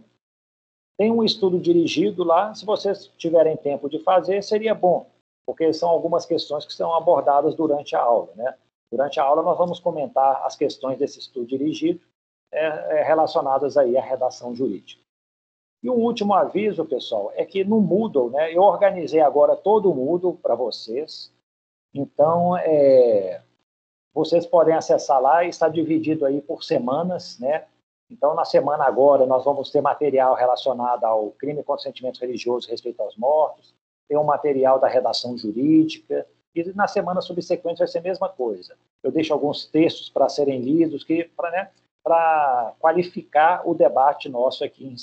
Tem um estudo dirigido lá, se vocês tiverem tempo de fazer, seria bom, porque são algumas questões que são abordadas durante a aula, né? Durante a aula nós vamos comentar as questões desse estudo dirigido relacionadas aí à redação jurídica. E um último aviso, pessoal, é que no Moodle, né, eu organizei agora todo o Moodle para vocês, então vocês podem acessar lá e está dividido aí por semanas, né? Então, na semana agora, nós vamos ter material relacionado ao crime contra o sentimento religioso respeito aos mortos, tem um material da redação jurídica, e na semana subsequente vai ser a mesma coisa. Eu deixo alguns textos para serem lidos, para qualificar o debate nosso aqui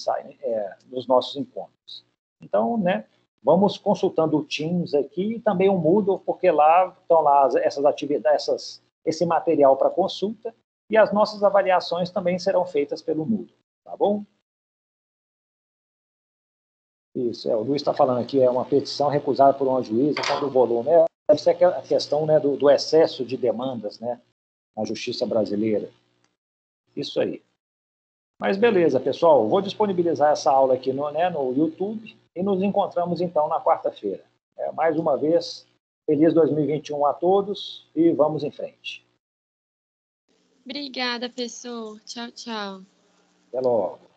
nos nossos encontros. Então, né, vamos consultando o Teams aqui e também o Moodle, porque lá estão lá essas atividades, esse material para consulta, e as nossas avaliações também serão feitas pelo Moodle, tá bom? Isso, o Luiz está falando aqui, é uma petição recusada por uma juíza quando o volume isso é a questão, né, do excesso de demandas, né, na justiça brasileira. Isso aí. Mas beleza, pessoal, vou disponibilizar essa aula aqui no YouTube e nos encontramos então na quarta-feira. Mais uma vez, feliz 2021 a todos e vamos em frente. Obrigada, professor. Tchau, tchau. Até logo.